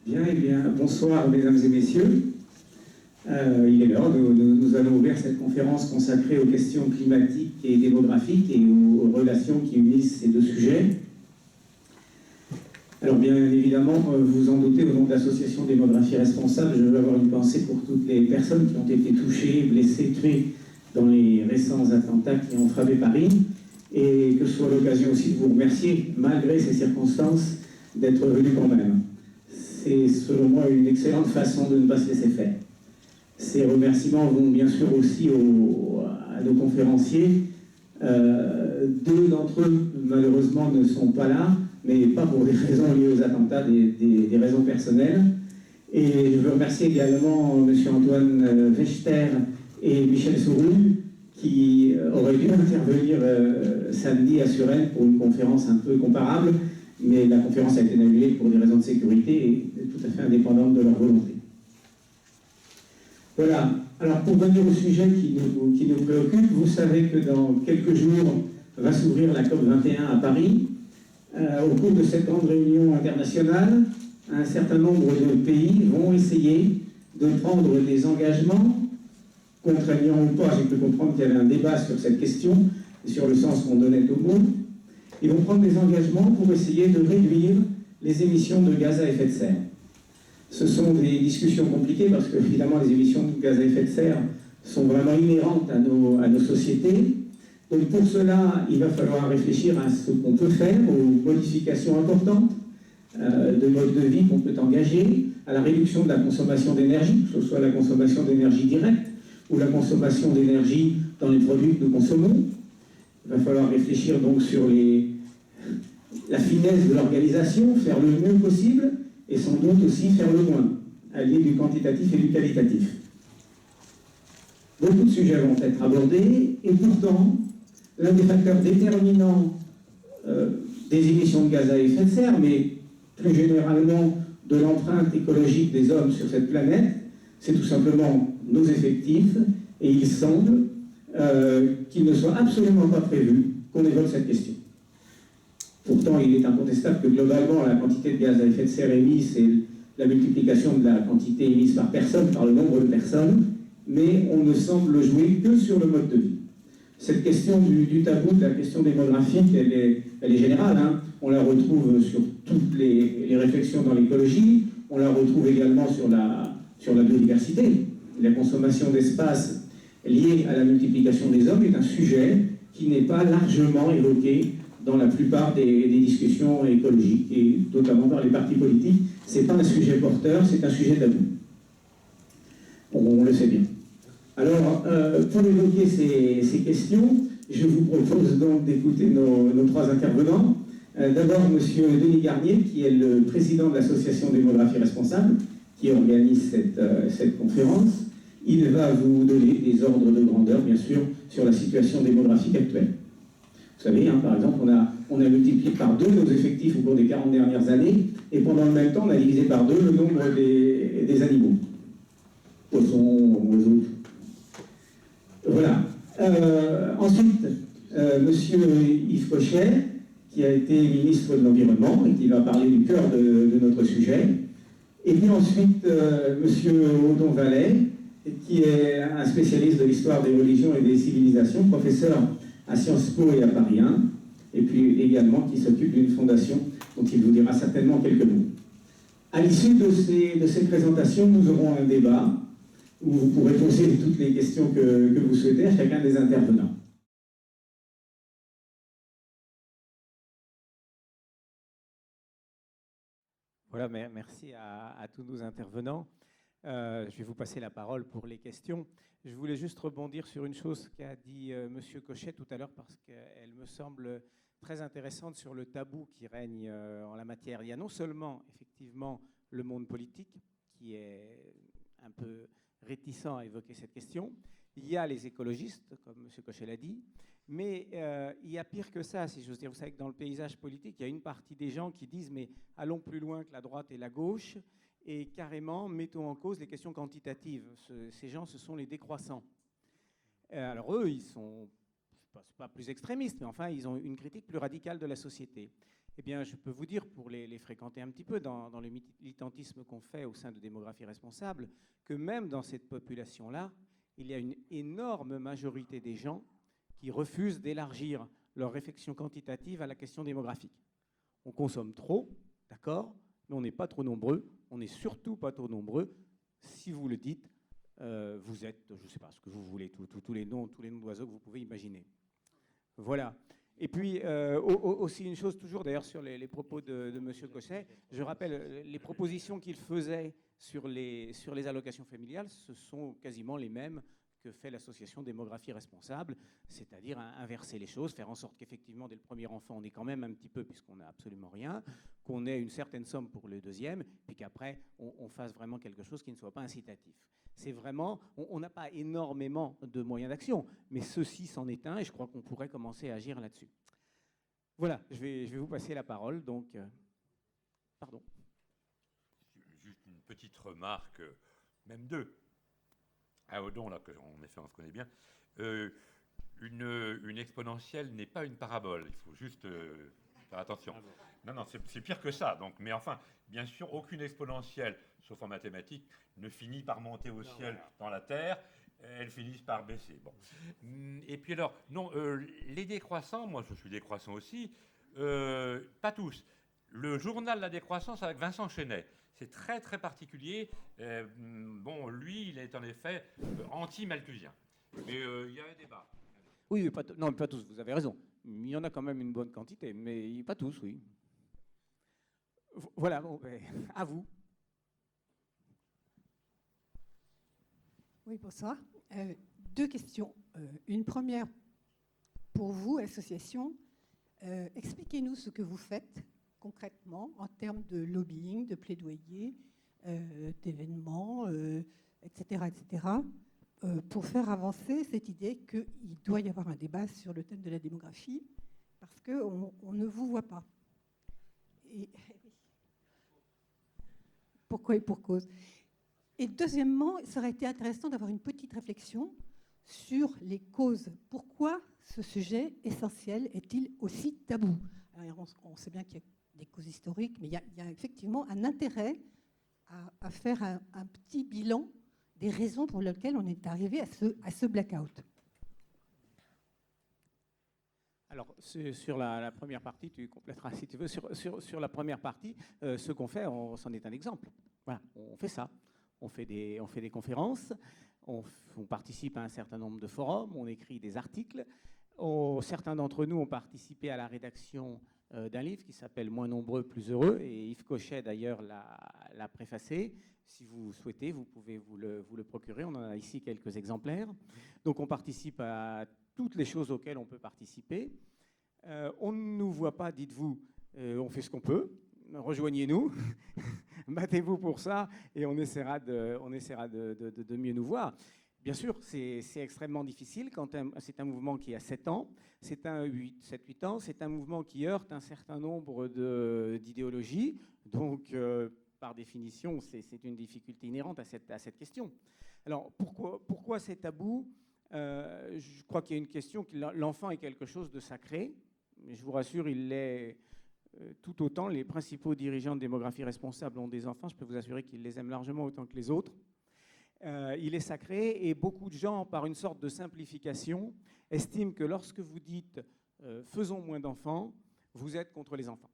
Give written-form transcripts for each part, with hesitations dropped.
Bien, eh bien, bonsoir mesdames et messieurs. Il est l'heure, nous allons ouvrir cette conférence consacrée aux questions climatiques et démographiques et aux relations qui unissent ces deux sujets. Alors bien évidemment, vous en doutez, au nom de l'association Démographie Responsable, je veux avoir une pensée pour toutes les personnes qui ont été touchées, blessées, tuées dans les récents attentats qui ont frappé Paris, et que ce soit l'occasion aussi de vous remercier, malgré ces circonstances, d'être venus quand même. C'est selon moi une excellente façon de ne pas se laisser faire. Ces remerciements vont bien sûr aussi à nos conférenciers. Deux d'entre eux, malheureusement, ne sont pas là, mais pas pour des raisons liées aux attentats, des raisons personnelles. Et je veux remercier également M. Antoine Wechter et Michel Sourou, qui auraient dû intervenir samedi à Suresnes pour une conférence un peu comparable, mais la conférence a été annulée pour des raisons de sécurité et tout à fait indépendantes de leur volonté. Voilà. Alors, pour venir au sujet qui nous préoccupe, vous savez que dans quelques jours va s'ouvrir la COP21 à Paris. Au cours de cette grande réunion internationale, un certain nombre de pays vont essayer de prendre des engagements, contraignants ou pas. J'ai pu comprendre qu'il y avait un débat sur cette question et sur le sens qu'on donnait au mot. Ils vont prendre des engagements pour essayer de réduire les émissions de gaz à effet de serre. Ce sont des discussions compliquées parce que, évidemment, les émissions de gaz à effet de serre sont vraiment inhérentes à nos sociétés. Donc, pour cela, il va falloir réfléchir à ce qu'on peut faire, aux modifications importantes de mode de vie qu'on peut engager, à la réduction de la consommation d'énergie, que ce soit la consommation d'énergie directe ou la consommation d'énergie dans les produits que nous consommons. Il va falloir réfléchir donc sur la finesse de l'organisation, faire le mieux possible, et sans doute aussi faire le moins, allier du quantitatif et du qualitatif. Beaucoup de sujets vont être abordés, et pourtant, l'un des facteurs déterminants des émissions de gaz à effet de serre, mais plus généralement de l'empreinte écologique des hommes sur cette planète, c'est tout simplement nos effectifs, et il semble qu'il ne soit absolument pas prévu qu'on évoque cette question. Pourtant, il est incontestable que globalement, la quantité de gaz à effet de serre émise, c'est la multiplication de la quantité émise par personne, par le nombre de personnes, mais on ne semble jouer que sur le mode de vie. Cette question du tabou, de la question démographique, elle est générale. Hein. On la retrouve sur toutes les réflexions dans l'écologie, on la retrouve également sur la biodiversité. La consommation d'espace liée à la multiplication des hommes est un sujet qui n'est pas largement évoqué dans la plupart des discussions écologiques, et notamment par les partis politiques. Ce n'est pas un sujet porteur, c'est un sujet tabou. On le sait bien. Alors, pour évoquer ces questions, je vous propose donc d'écouter nos trois intervenants. D'abord, M. Denis Garnier, qui est le président de l'association Démographie Responsable, qui organise cette conférence. Il va vous donner des ordres de grandeur, bien sûr, sur la situation démographique actuelle. Vous savez, hein, par exemple, on a multiplié par 2 nos effectifs au cours des 40 dernières années, et pendant le même temps, on a divisé par 2 le nombre des animaux. Poissons, oiseaux. Voilà. Ensuite, Monsieur Yves Cochet, qui a été ministre de l'Environnement et qui va parler du cœur de notre sujet. Et puis ensuite, Monsieur Audon Vallet, qui est un spécialiste de l'histoire des religions et des civilisations, professeur à Sciences Po et à Paris 1, et puis également qui s'occupe d'une fondation dont il vous dira certainement quelques mots. À l'issue de ces présentations, nous aurons un débat où vous pourrez poser toutes les questions que vous souhaitez à chacun des intervenants. Voilà, merci à tous nos intervenants. Je vais vous passer la parole pour les questions. Je voulais juste rebondir sur une chose qu'a dit M. Cochet tout à l'heure, parce qu'elle me semble très intéressante sur le tabou qui règne en la matière. Il y a non seulement, effectivement, le monde politique, qui est un peu réticent à évoquer cette question, il y a les écologistes, comme M. Cochet l'a dit, mais il y a pire que ça, si j'ose dire. Vous savez que dans le paysage politique, il y a une partie des gens qui disent « mais allons plus loin que la droite et la gauche », et carrément, mettons en cause les questions quantitatives. Ces gens, ce sont les décroissants. Alors eux, ils sont, pas plus extrémistes, mais enfin, ils ont une critique plus radicale de la société. Eh bien, je peux vous dire, pour les fréquenter un petit peu dans le militantisme qu'on fait au sein de Démographie Responsable, que même dans cette population-là, il y a une énorme majorité des gens qui refusent d'élargir leur réflexion quantitative à la question démographique. On consomme trop, d'accord, mais on n'est pas trop nombreux. On n'est surtout pas trop nombreux. Si vous le dites, vous êtes, je ne sais pas ce que vous voulez, tous les noms d'oiseaux que vous pouvez imaginer. Voilà. Et puis, aussi une chose, toujours d'ailleurs sur les propos de M. Cochet, je rappelle, les propositions qu'il faisait sur les allocations familiales, ce sont quasiment les mêmes que fait l'association Démographie Responsable, c'est-à-dire inverser les choses, faire en sorte qu'effectivement, dès le premier enfant, on ait quand même un petit peu, puisqu'on n'a absolument rien, qu'on ait une certaine somme pour le deuxième, puis qu'après, on fasse vraiment quelque chose qui ne soit pas incitatif. C'est vraiment, on n'a pas énormément de moyens d'action, mais ceci c'en est un, et je crois qu'on pourrait commencer à agir là-dessus. Voilà, je vais vous passer la parole, donc, pardon. Juste une petite remarque, même deux. À Odon, là, en effet, on se connaît bien. Une exponentielle n'est pas une parabole. Il faut juste faire attention. Non, c'est pire que ça. Donc, mais enfin, bien sûr, aucune exponentielle, sauf en mathématiques, ne finit par monter au ciel dans la Terre. Elles finissent par baisser. Bon. Et puis alors, non, les décroissants, moi je suis décroissant aussi, pas tous. Le journal La Décroissance avec Vincent Chenet, c'est très très particulier. Bon, lui, il est en effet anti-malthusien. Mais il y a un débat. Oui, non, pas tous, vous avez raison. Il y en a quand même une bonne quantité, mais pas tous, oui. Voilà, bon, à vous. Oui, bonsoir. Deux questions. Une première, pour vous, association, expliquez-nous ce que vous faites concrètement en termes de lobbying, de plaidoyer, d'événements, etc., pour faire avancer cette idée qu'il doit y avoir un débat sur le thème de la démographie, parce qu'on ne vous voit pas. Et pourquoi et pour cause. Et deuxièmement, ça aurait été intéressant d'avoir une petite réflexion sur les causes. Pourquoi ce sujet essentiel est-il aussi tabou? Alors, on sait bien qu'il y a des causes historiques, mais il y a effectivement un intérêt à faire un petit bilan des raisons pour lesquelles on est arrivé à ce blackout. Alors, sur la première partie, tu compléteras si tu veux. Sur la première partie, ce qu'on fait, c'en est un exemple. Voilà, on fait ça. On fait des conférences, on participe à un certain nombre de forums, on écrit des articles. Certains d'entre nous ont participé à la rédaction d'un livre qui s'appelle « Moins nombreux, plus heureux », et Yves Cochet d'ailleurs l'a préfacé. Si vous souhaitez, vous pouvez vous le procurer. On en a ici quelques exemplaires. Donc on participe à toutes les choses auxquelles on peut participer. On ne nous voit pas, dites-vous, on fait ce qu'on peut. Rejoignez-nous, battez-vous pour ça et on essaiera de mieux nous voir. Bien sûr, c'est extrêmement difficile quand c'est un mouvement qui a 7 ans, c'est un 7-8 ans, c'est un mouvement qui heurte un certain nombre d'idéologies. Donc, par définition, c'est une difficulté inhérente à cette question. Alors, pourquoi c'est tabou? Je crois qu'il y a une question, que l'enfant est quelque chose de sacré, mais je vous rassure, il l'est tout autant. Les principaux dirigeants de Démographie Responsable ont des enfants, je peux vous assurer qu'ils les aiment largement autant que les autres. Il est sacré et beaucoup de gens, par une sorte de simplification, estiment que lorsque vous dites faisons moins d'enfants, vous êtes contre les enfants.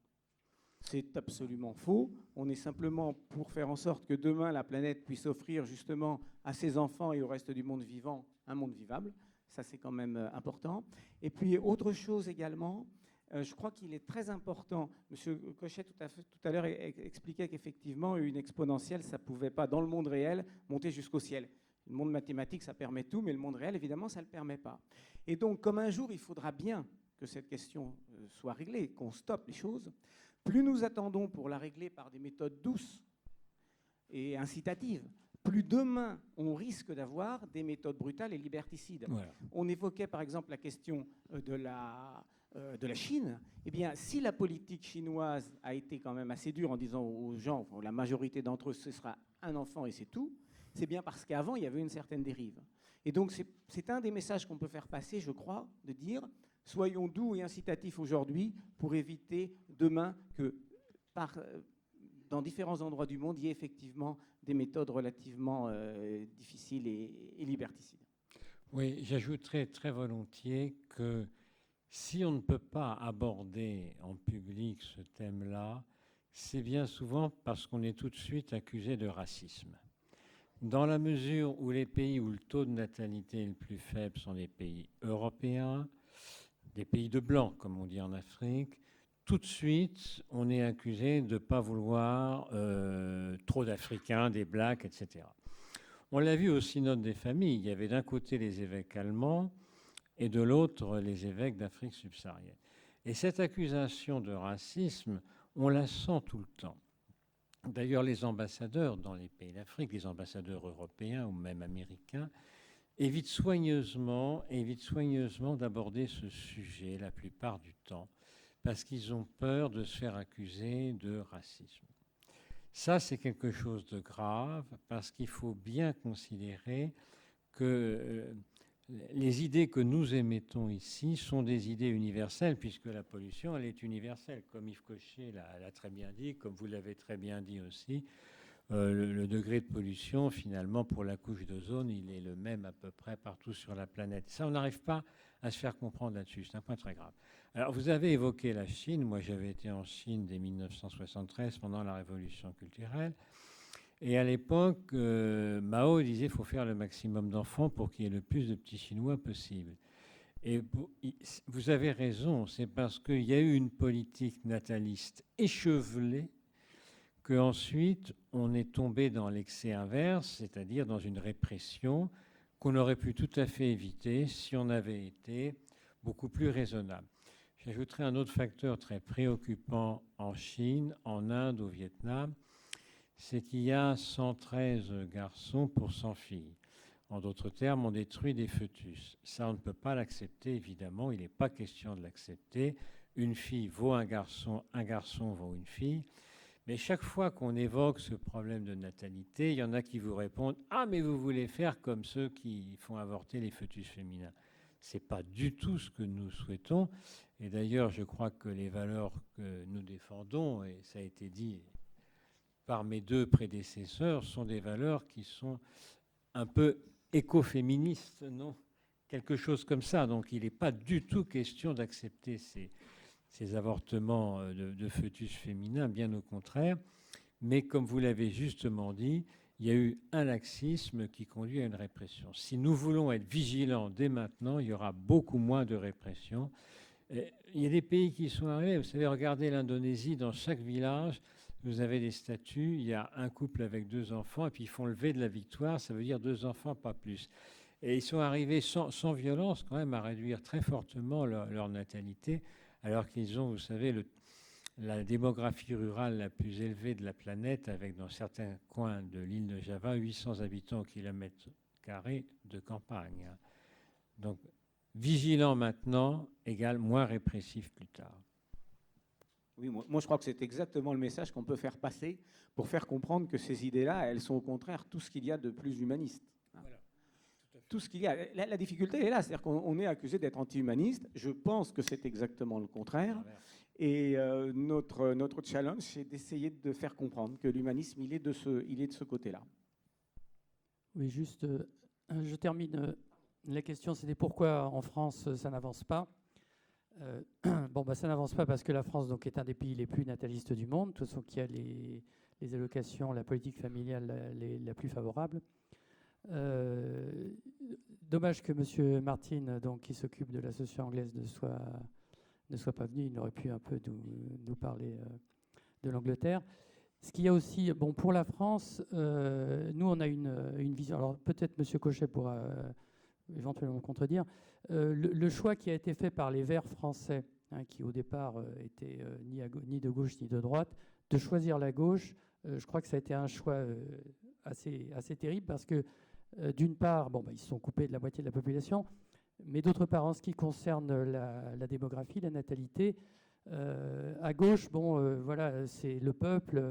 C'est absolument faux. On est simplement pour faire en sorte que demain la planète puisse offrir justement à ses enfants et au reste du monde vivant un monde vivable. Ça, c'est quand même important. Et puis, autre chose également, je crois qu'il est très important. Monsieur Cochet, tout à l'heure, expliquait qu'effectivement, une exponentielle, ça ne pouvait pas, dans le monde réel, monter jusqu'au ciel. Le monde mathématique, ça permet tout, mais le monde réel, évidemment, ça ne le permet pas. Et donc, comme un jour, il faudra bien que cette question soit réglée, qu'on stoppe les choses, plus nous attendons pour la régler par des méthodes douces et incitatives, plus demain, on risque d'avoir des méthodes brutales et liberticides. Voilà. On évoquait, par exemple, la question de la Chine. Eh bien, si la politique chinoise a été quand même assez dure en disant aux gens, la majorité d'entre eux, ce sera un enfant et c'est tout, c'est bien parce qu'avant, il y avait une certaine dérive. Et donc, c'est un des messages qu'on peut faire passer, je crois, de dire, soyons doux et incitatifs aujourd'hui pour éviter demain que dans différents endroits du monde, il y ait effectivement des méthodes relativement difficiles et liberticides. Oui, j'ajouterais très volontiers que si on ne peut pas aborder en public ce thème-là, c'est bien souvent parce qu'on est tout de suite accusé de racisme. Dans la mesure où les pays où le taux de natalité est le plus faible sont des pays européens, des pays de blanc, comme on dit en Afrique, tout de suite, on est accusé de ne pas vouloir trop d'Africains, des Blacks, etc. On l'a vu au synode des familles. Il y avait d'un côté les évêques allemands et de l'autre les évêques d'Afrique subsaharienne. Et cette accusation de racisme, on la sent tout le temps. D'ailleurs, les ambassadeurs dans les pays d'Afrique, les ambassadeurs européens ou même américains, évitent soigneusement d'aborder ce sujet la plupart du temps, parce qu'ils ont peur de se faire accuser de racisme. Ça, c'est quelque chose de grave, parce qu'il faut bien considérer que les idées que nous émettons ici sont des idées universelles, puisque la pollution, elle est universelle. Comme Yves Cochet l'a très bien dit, comme vous l'avez très bien dit aussi, le degré de pollution, finalement, pour la couche d'ozone, il est le même à peu près partout sur la planète. Ça, on n'arrive pas à se faire comprendre là-dessus. C'est un point très grave. Alors, vous avez évoqué la Chine. Moi, j'avais été en Chine dès 1973, pendant la Révolution culturelle. Et à l'époque, Mao disait qu'il faut faire le maximum d'enfants pour qu'il y ait le plus de petits Chinois possible. Et vous avez raison, c'est parce qu'il y a eu une politique nataliste échevelée qu'ensuite on est tombé dans l'excès inverse, c'est-à-dire dans une répression qu'on aurait pu tout à fait éviter si on avait été beaucoup plus raisonnable. J'ajouterai un autre facteur très préoccupant en Chine, en Inde, au Vietnam, c'est qu'il y a 113 garçons pour 100 filles. En d'autres termes, on détruit des fœtus. Ça, on ne peut pas l'accepter, évidemment. Il n'est pas question de l'accepter. Une fille vaut un garçon vaut une fille. Mais chaque fois qu'on évoque ce problème de natalité, il y en a qui vous répondent « Ah, mais vous voulez faire comme ceux qui font avorter les fœtus féminins ». Ce n'est pas du tout ce que nous souhaitons. Et d'ailleurs, je crois que les valeurs que nous défendons, et ça a été dit par mes deux prédécesseurs, sont des valeurs qui sont un peu écoféministes, non ? Quelque chose comme ça. Donc il n'est pas du tout question d'accepter ces avortements de fœtus féminins, bien au contraire. Mais comme vous l'avez justement dit, il y a eu un laxisme qui conduit à une répression. Si nous voulons être vigilants dès maintenant, il y aura beaucoup moins de répression. Il y a des pays qui sont arrivés. Vous savez, regardez l'Indonésie, dans chaque village, vous avez des statues, il y a un couple avec 2 enfants, et puis ils font le V de la victoire, ça veut dire 2 enfants, pas plus. Et ils sont arrivés sans violence quand même à réduire très fortement leur natalité, alors qu'ils ont, vous savez, la démographie rurale la plus élevée de la planète, avec dans certains coins de l'île de Java, 800 habitants au kilomètre carré de campagne. Donc, vigilant maintenant égale moins répressif plus tard. Oui, moi je crois que c'est exactement le message qu'on peut faire passer pour faire comprendre que ces idées-là, elles sont au contraire tout ce qu'il y a de plus humaniste. Voilà, tout ce qu'il y a. La difficulté elle est là, c'est-à-dire qu'on est accusé d'être anti-humaniste. Je pense que c'est exactement le contraire. Et notre challenge, c'est d'essayer de faire comprendre que l'humanisme, il est de ce côté-là. Oui, juste, je termine. La question, c'était pourquoi en France, ça n'avance pas. Ça n'avance pas parce que la France donc, est un des pays les plus natalistes du monde, de toute façon qui a les allocations, la politique familiale la plus favorable. Dommage que M. Martin, donc, qui s'occupe de l'association anglaise, ne soit pas venu. Il aurait pu un peu nous parler de l'Angleterre. Ce qu'il y a aussi, pour la France, nous on a une vision. Alors peut-être M. Cochet pourra éventuellement contredire. Le choix qui a été fait par les Verts français, qui au départ étaient ni de gauche ni de droite, de choisir la gauche, je crois que ça a été un choix assez terrible parce que d'une part, ils se sont coupés de la moitié de la population, mais d'autre part, en ce qui concerne la démographie, la natalité, À gauche, bon, voilà, c'est le peuple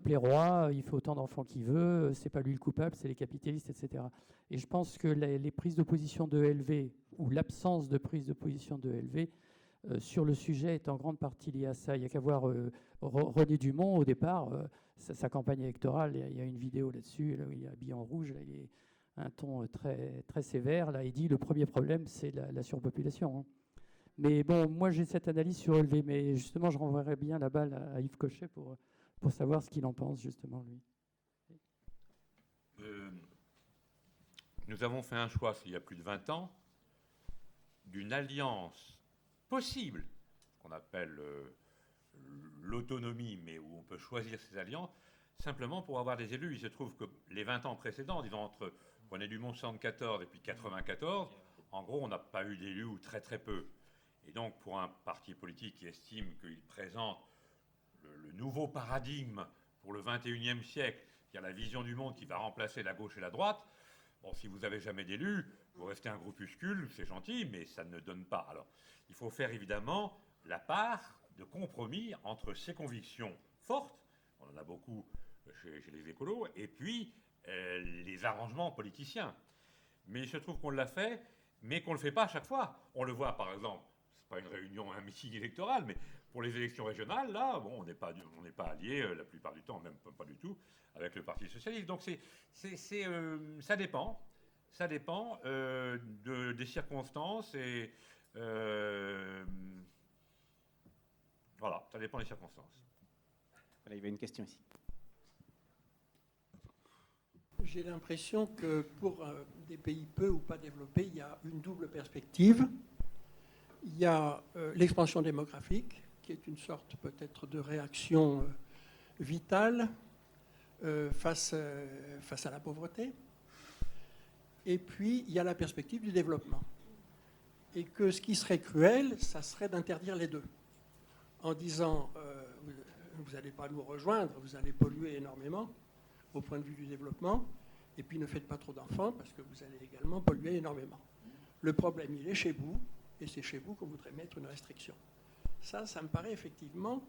est roi, il fait autant d'enfants qu'il veut, c'est pas lui le coupable, c'est les capitalistes, etc. Et je pense que les prises de position de LV, ou l'absence de prise de position de LV, sur le sujet est en grande partie liée à ça. Il n'y a qu'à voir René Dumont, au départ, sa campagne électorale, il y a une vidéo là-dessus, là où il est habillé en rouge, là, il est un ton très, très sévère, là, il dit le premier problème, c'est la surpopulation. Hein. Mais bon, moi j'ai cette analyse sur LV, mais justement je renverrai bien la balle à Yves Cochet pour savoir ce qu'il en pense justement lui. Nous avons fait un choix, il y a plus de 20 ans, d'une alliance possible, qu'on appelle l'autonomie, mais où on peut choisir ses alliances, simplement pour avoir des élus. Il se trouve que les 20 ans précédents, disons entre René Dumont 74 et puis 94, en gros on n'a pas eu d'élus ou très très peu. Et donc, pour un parti politique qui estime qu'il présente le nouveau paradigme pour le 21e siècle, qui a la vision du monde qui va remplacer la gauche et la droite, bon, si vous n'avez jamais d'élus, vous restez un groupuscule, c'est gentil, mais ça ne donne pas. Alors, il faut faire évidemment la part de compromis entre ses convictions fortes, on en a beaucoup chez les écolos, et puis les arrangements politiciens. Mais il se trouve qu'on l'a fait, mais qu'on ne le fait pas à chaque fois. On le voit, par exemple, pas une réunion, un meeting électoral, mais pour les élections régionales, là, bon, on n'est pas alliés la plupart du temps, même pas du tout, avec le Parti socialiste. Donc ça dépend des circonstances et voilà, ça dépend des circonstances. Voilà, il y avait une question ici. J'ai l'impression que pour des pays peu ou pas développés, il y a une double perspective. Il y a l'expansion démographique, qui est une sorte peut-être de réaction vitale face à la pauvreté. Et puis, il y a la perspective du développement. Et que ce qui serait cruel, ça serait d'interdire les deux. En disant, vous n'allez pas nous rejoindre, vous allez polluer énormément au point de vue du développement, et puis ne faites pas trop d'enfants, parce que vous allez également polluer énormément. Le problème, il est chez vous, et c'est chez vous qu'on voudrait mettre une restriction. Ça me paraît effectivement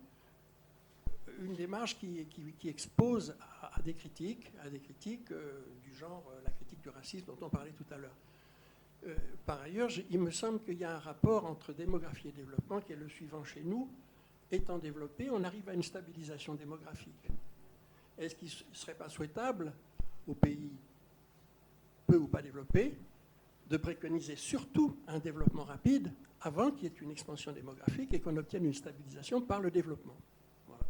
une démarche qui expose à des critiques du genre la critique du racisme dont on parlait tout à l'heure. Par ailleurs, il me semble qu'il y a un rapport entre démographie et développement qui est le suivant chez nous. Étant développé, on arrive à une stabilisation démographique. Est-ce qu'il ne serait pas souhaitable aux pays peu ou pas développés de préconiser surtout un développement rapide avant qu'il y ait une expansion démographique et qu'on obtienne une stabilisation par le développement. Voilà.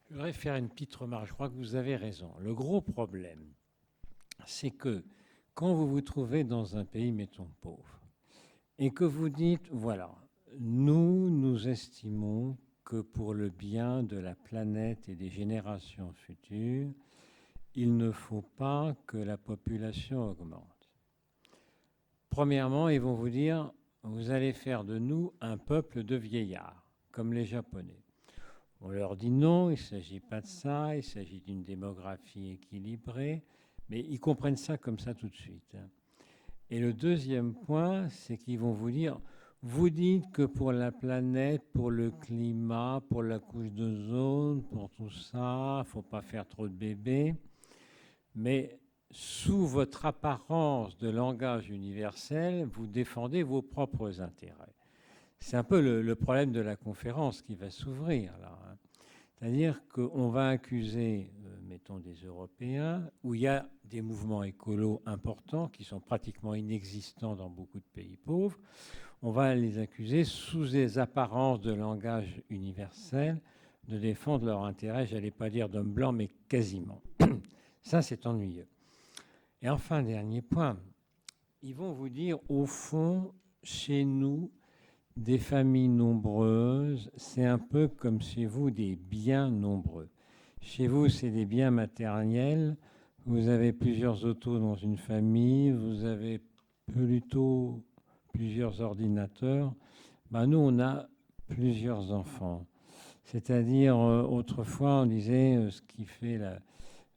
Je voudrais faire une petite remarque. Je crois que vous avez raison. Le gros problème, c'est que quand vous vous trouvez dans un pays, mettons, pauvre, et que vous dites, voilà, nous estimons que pour le bien de la planète et des générations futures, il ne faut pas que la population augmente. Premièrement, ils vont vous dire, vous allez faire de nous un peuple de vieillards, comme les Japonais. On leur dit non, il ne s'agit pas de ça, il s'agit d'une démographie équilibrée, mais ils comprennent ça comme ça tout de suite. Et le deuxième point, c'est qu'ils vont vous dire, vous dites que pour la planète, pour le climat, pour la couche d'ozone, pour tout ça, il ne faut pas faire trop de bébés. Mais sous votre apparence de langage universel, vous défendez vos propres intérêts. C'est un peu le problème de la conférence qui va s'ouvrir là. C'est-à-dire qu'on va accuser, mettons, des Européens, où il y a des mouvements écolos importants qui sont pratiquement inexistants dans beaucoup de pays pauvres. On va les accuser sous des apparences de langage universel de défendre leurs intérêts, je n'allais pas dire d'hommes blancs, mais quasiment. Ça, c'est ennuyeux. Et enfin, dernier point, ils vont vous dire, au fond, chez nous, des familles nombreuses, c'est un peu comme chez vous, des biens nombreux. Chez vous, c'est des biens matériels. Vous avez plusieurs autos dans une famille, vous avez plutôt plusieurs ordinateurs. Ben, nous, on a plusieurs enfants. C'est-à-dire, autrefois, on disait ce qui fait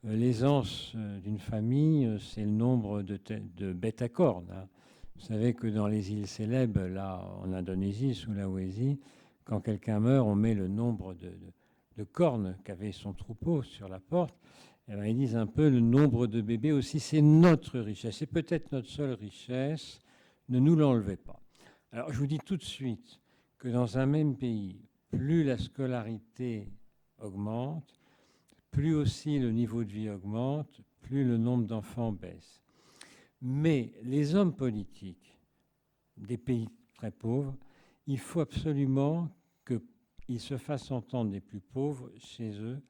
l'aisance d'une famille, c'est le nombre de bêtes à cornes. Hein. Vous savez que dans les îles célèbres, là, en Indonésie, Sulawesi, quand quelqu'un meurt, on met le nombre de cornes qu'avait son troupeau sur la porte. Et bien, ils disent un peu le nombre de bébés aussi, c'est notre richesse. C'est peut-être notre seule richesse. Ne nous l'enlevez pas. Alors, je vous dis tout de suite que dans un même pays, plus la scolarité augmente, plus aussi le niveau de vie augmente, plus le nombre d'enfants baisse. Mais les hommes politiques des pays très pauvres, il faut absolument qu'ils se fassent entendre des plus pauvres chez eux.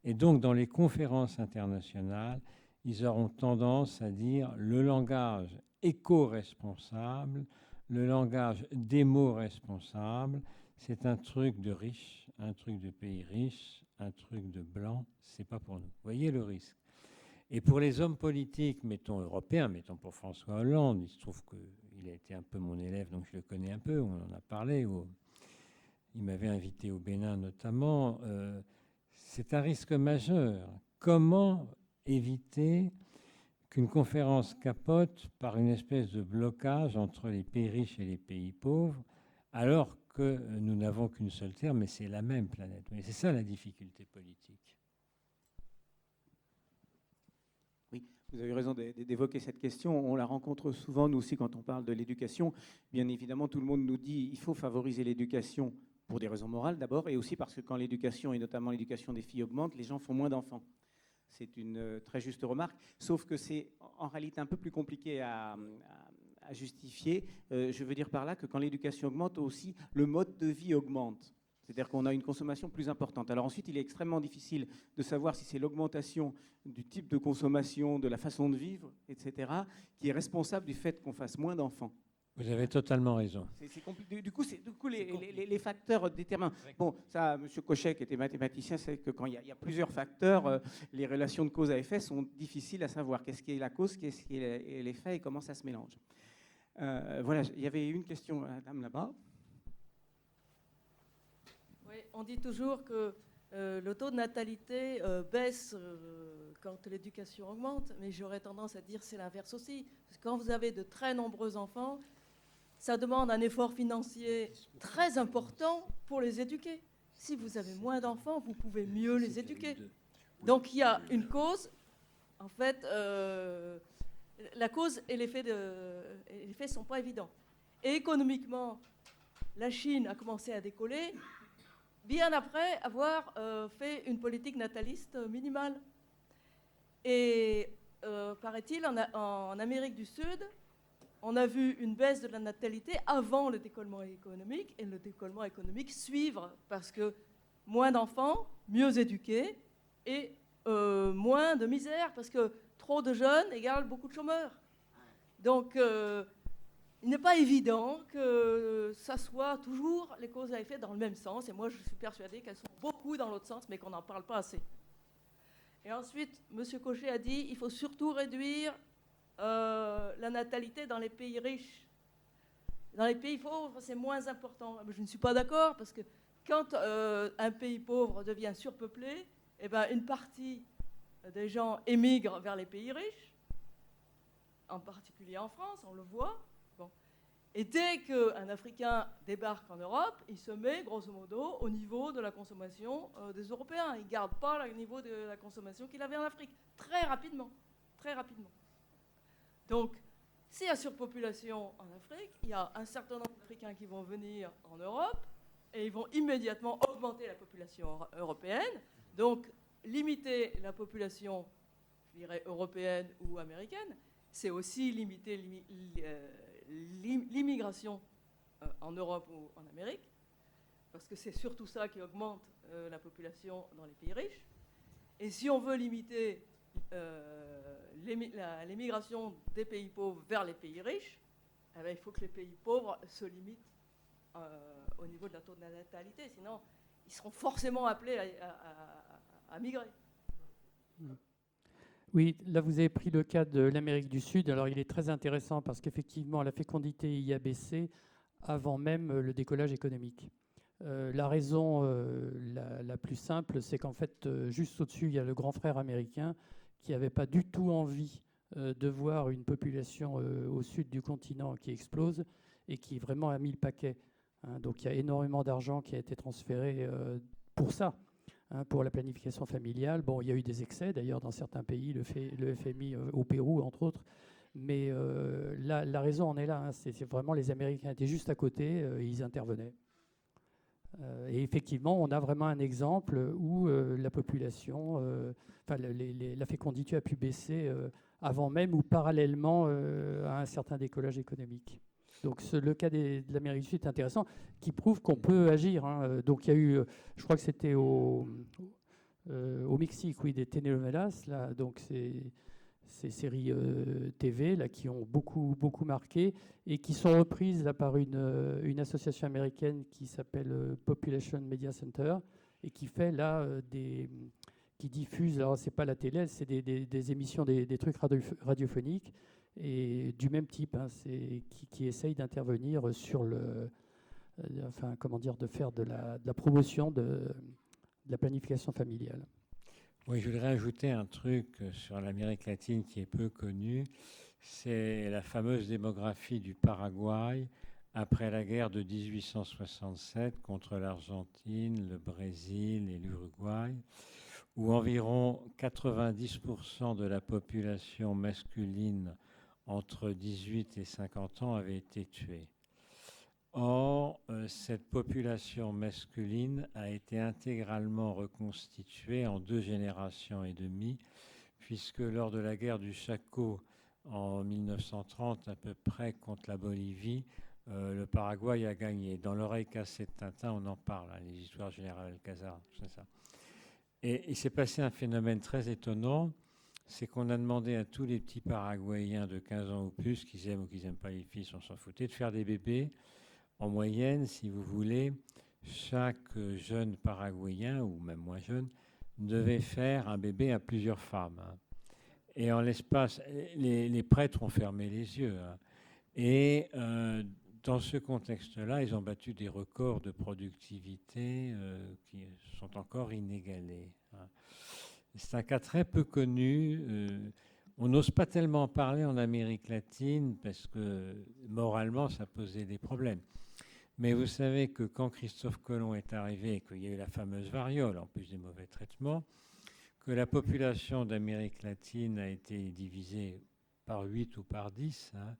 Et donc, dans les conférences internationales, ils auront tendance à dire le langage éco-responsable, le langage démo-responsable, c'est un truc de riche, un truc de pays riche, un truc de blanc, c'est pas pour nous. Vous voyez le risque. Et pour les hommes politiques, mettons européens, mettons pour François Hollande, il se trouve qu'il a été un peu mon élève, donc je le connais un peu, on en a parlé, il m'avait invité au Bénin notamment, c'est un risque majeur. Comment éviter qu'une conférence capote par une espèce de blocage entre les pays riches et les pays pauvres, alors que nous n'avons qu'une seule terre, mais c'est la même planète. Mais c'est ça la difficulté politique. Vous avez raison d'évoquer cette question. On la rencontre souvent, nous aussi, quand on parle de l'éducation. Bien évidemment, tout le monde nous dit qu'il faut favoriser l'éducation pour des raisons morales d'abord, et aussi parce que quand l'éducation, et notamment l'éducation des filles, augmente, les gens font moins d'enfants. C'est une très juste remarque, sauf que c'est en réalité un peu plus compliqué à justifier. Je veux dire par là que quand l'éducation augmente, aussi le mode de vie augmente. C'est-à-dire qu'on a une consommation plus importante. Alors ensuite, il est extrêmement difficile de savoir si c'est l'augmentation du type de consommation, de la façon de vivre, etc., qui est responsable du fait qu'on fasse moins d'enfants. Vous avez totalement raison. C'est compliqué. Du coup, les facteurs déterminent. Bon, ça, M. Cochet, qui était mathématicien, sait que quand il y a plusieurs facteurs, les relations de cause à effet sont difficiles à savoir. Qu'est-ce qui est la cause, qu'est-ce qui est l'effet et comment ça se mélange. Voilà, il y avait une question à la dame là-bas. Oui, on dit toujours que le taux de natalité baisse quand l'éducation augmente, mais j'aurais tendance à dire que c'est l'inverse aussi. Parce que quand vous avez de très nombreux enfants, ça demande un effort financier très important pour les éduquer. Si vous avez moins d'enfants, vous pouvez mieux les éduquer. Donc il y a une cause. En fait, la cause et l'effet ne sont pas évidents. Et économiquement, la Chine a commencé à décoller bien après avoir fait une politique nataliste minimale. Et paraît-il, en Amérique du Sud, on a vu une baisse de la natalité avant le décollement économique, et le décollement économique suivre, parce que moins d'enfants, mieux éduqués, et moins de misère, parce que trop de jeunes égale beaucoup de chômeurs. Donc, il n'est pas évident que ça soit toujours les causes à effet dans le même sens. Et moi, je suis persuadée qu'elles sont beaucoup dans l'autre sens, mais qu'on n'en parle pas assez. Et ensuite, M. Cochet a dit qu'il faut surtout réduire la natalité dans les pays riches. Dans les pays pauvres, c'est moins important. Je ne suis pas d'accord, parce que quand un pays pauvre devient surpeuplé, eh ben, une partie des gens émigrent vers les pays riches, en particulier en France, on le voit. Bon. Et dès qu'un Africain débarque en Europe, il se met, grosso modo, au niveau de la consommation des Européens. Il ne garde pas le niveau de la consommation qu'il avait en Afrique. Très rapidement. Très rapidement. Donc, s'il y a surpopulation en Afrique, il y a un certain nombre d'Africains qui vont venir en Europe et ils vont immédiatement augmenter la population européenne. Donc, limiter la population, je dirais, européenne ou américaine, c'est aussi limiter l'immigration en Europe ou en Amérique, parce que c'est surtout ça qui augmente la population dans les pays riches. Et si on veut limiter l'émigration des pays pauvres vers les pays riches, eh bien, il faut que les pays pauvres se limitent au niveau de la taux de natalité, sinon ils seront forcément appelés à migrer. Oui, là vous avez pris le cas de l'Amérique du Sud. Alors il est très intéressant parce qu'effectivement la fécondité y a baissé avant même le décollage économique. La raison la plus simple, c'est qu'en fait juste au-dessus il y a le grand frère américain qui n'avait pas du tout envie de voir une population au sud du continent qui explose et qui vraiment a mis le paquet. Hein. Donc il y a énormément d'argent qui a été transféré pour ça, hein, pour la planification familiale. Bon, il y a eu des excès d'ailleurs dans certains pays, le FMI au Pérou entre autres. Mais la raison en est là. Hein. C'est vraiment les Américains étaient juste à côté, ils intervenaient. Et effectivement, on a vraiment un exemple où la population, la fécondité a pu baisser avant même ou parallèlement à un certain décollage économique. Donc le cas de l'Amérique du Sud est intéressant, qui prouve qu'on peut agir. Hein. Donc il y a eu, je crois que c'était au Mexique, oui, des telenovelas, là, donc ces séries TV là, qui ont beaucoup marqué et qui sont reprises là, par une association américaine qui s'appelle Population Media Center et qui fait là qui diffuse, alors c'est pas la télé, c'est des émissions, des trucs radiophoniques et du même type, hein, qui essayent d'intervenir sur de faire de la promotion de la planification familiale. Oui, je voudrais ajouter un truc sur l'Amérique latine qui est peu connu. C'est la fameuse démographie du Paraguay après la guerre de 1867 contre l'Argentine, le Brésil et l'Uruguay, où environ 90% de la population masculine entre 18 et 50 ans avait été tuée. Or, cette population masculine a été intégralement reconstituée en 2 générations et demie, puisque lors de la guerre du Chaco en 1930, à peu près contre la Bolivie, le Paraguay a gagné. Dans l'oreille cassée de Tintin, on en parle, hein, les histoires générales Alcazar, c'est ça. Et il s'est passé un phénomène très étonnant, c'est qu'on a demandé à tous les petits Paraguayens de 15 ans ou plus, qu'ils aiment ou qu'ils n'aiment pas les filles, on s'en foutait, de faire des bébés. En moyenne, si vous voulez, chaque jeune Paraguayen, ou même moins jeune, devait faire un bébé à plusieurs femmes. Hein. Et en l'espace, les prêtres ont fermé les yeux. Hein. Et dans ce contexte-là, ils ont battu des records de productivité qui sont encore inégalés. Hein. C'est un cas très peu connu. On n'ose pas tellement en parler en Amérique latine parce que moralement, ça posait des problèmes. Mais vous savez que quand Christophe Colomb est arrivé et qu'il y a eu la fameuse variole, en plus des mauvais traitements, que la population d'Amérique latine a été divisée par 8 ou par 10, hein,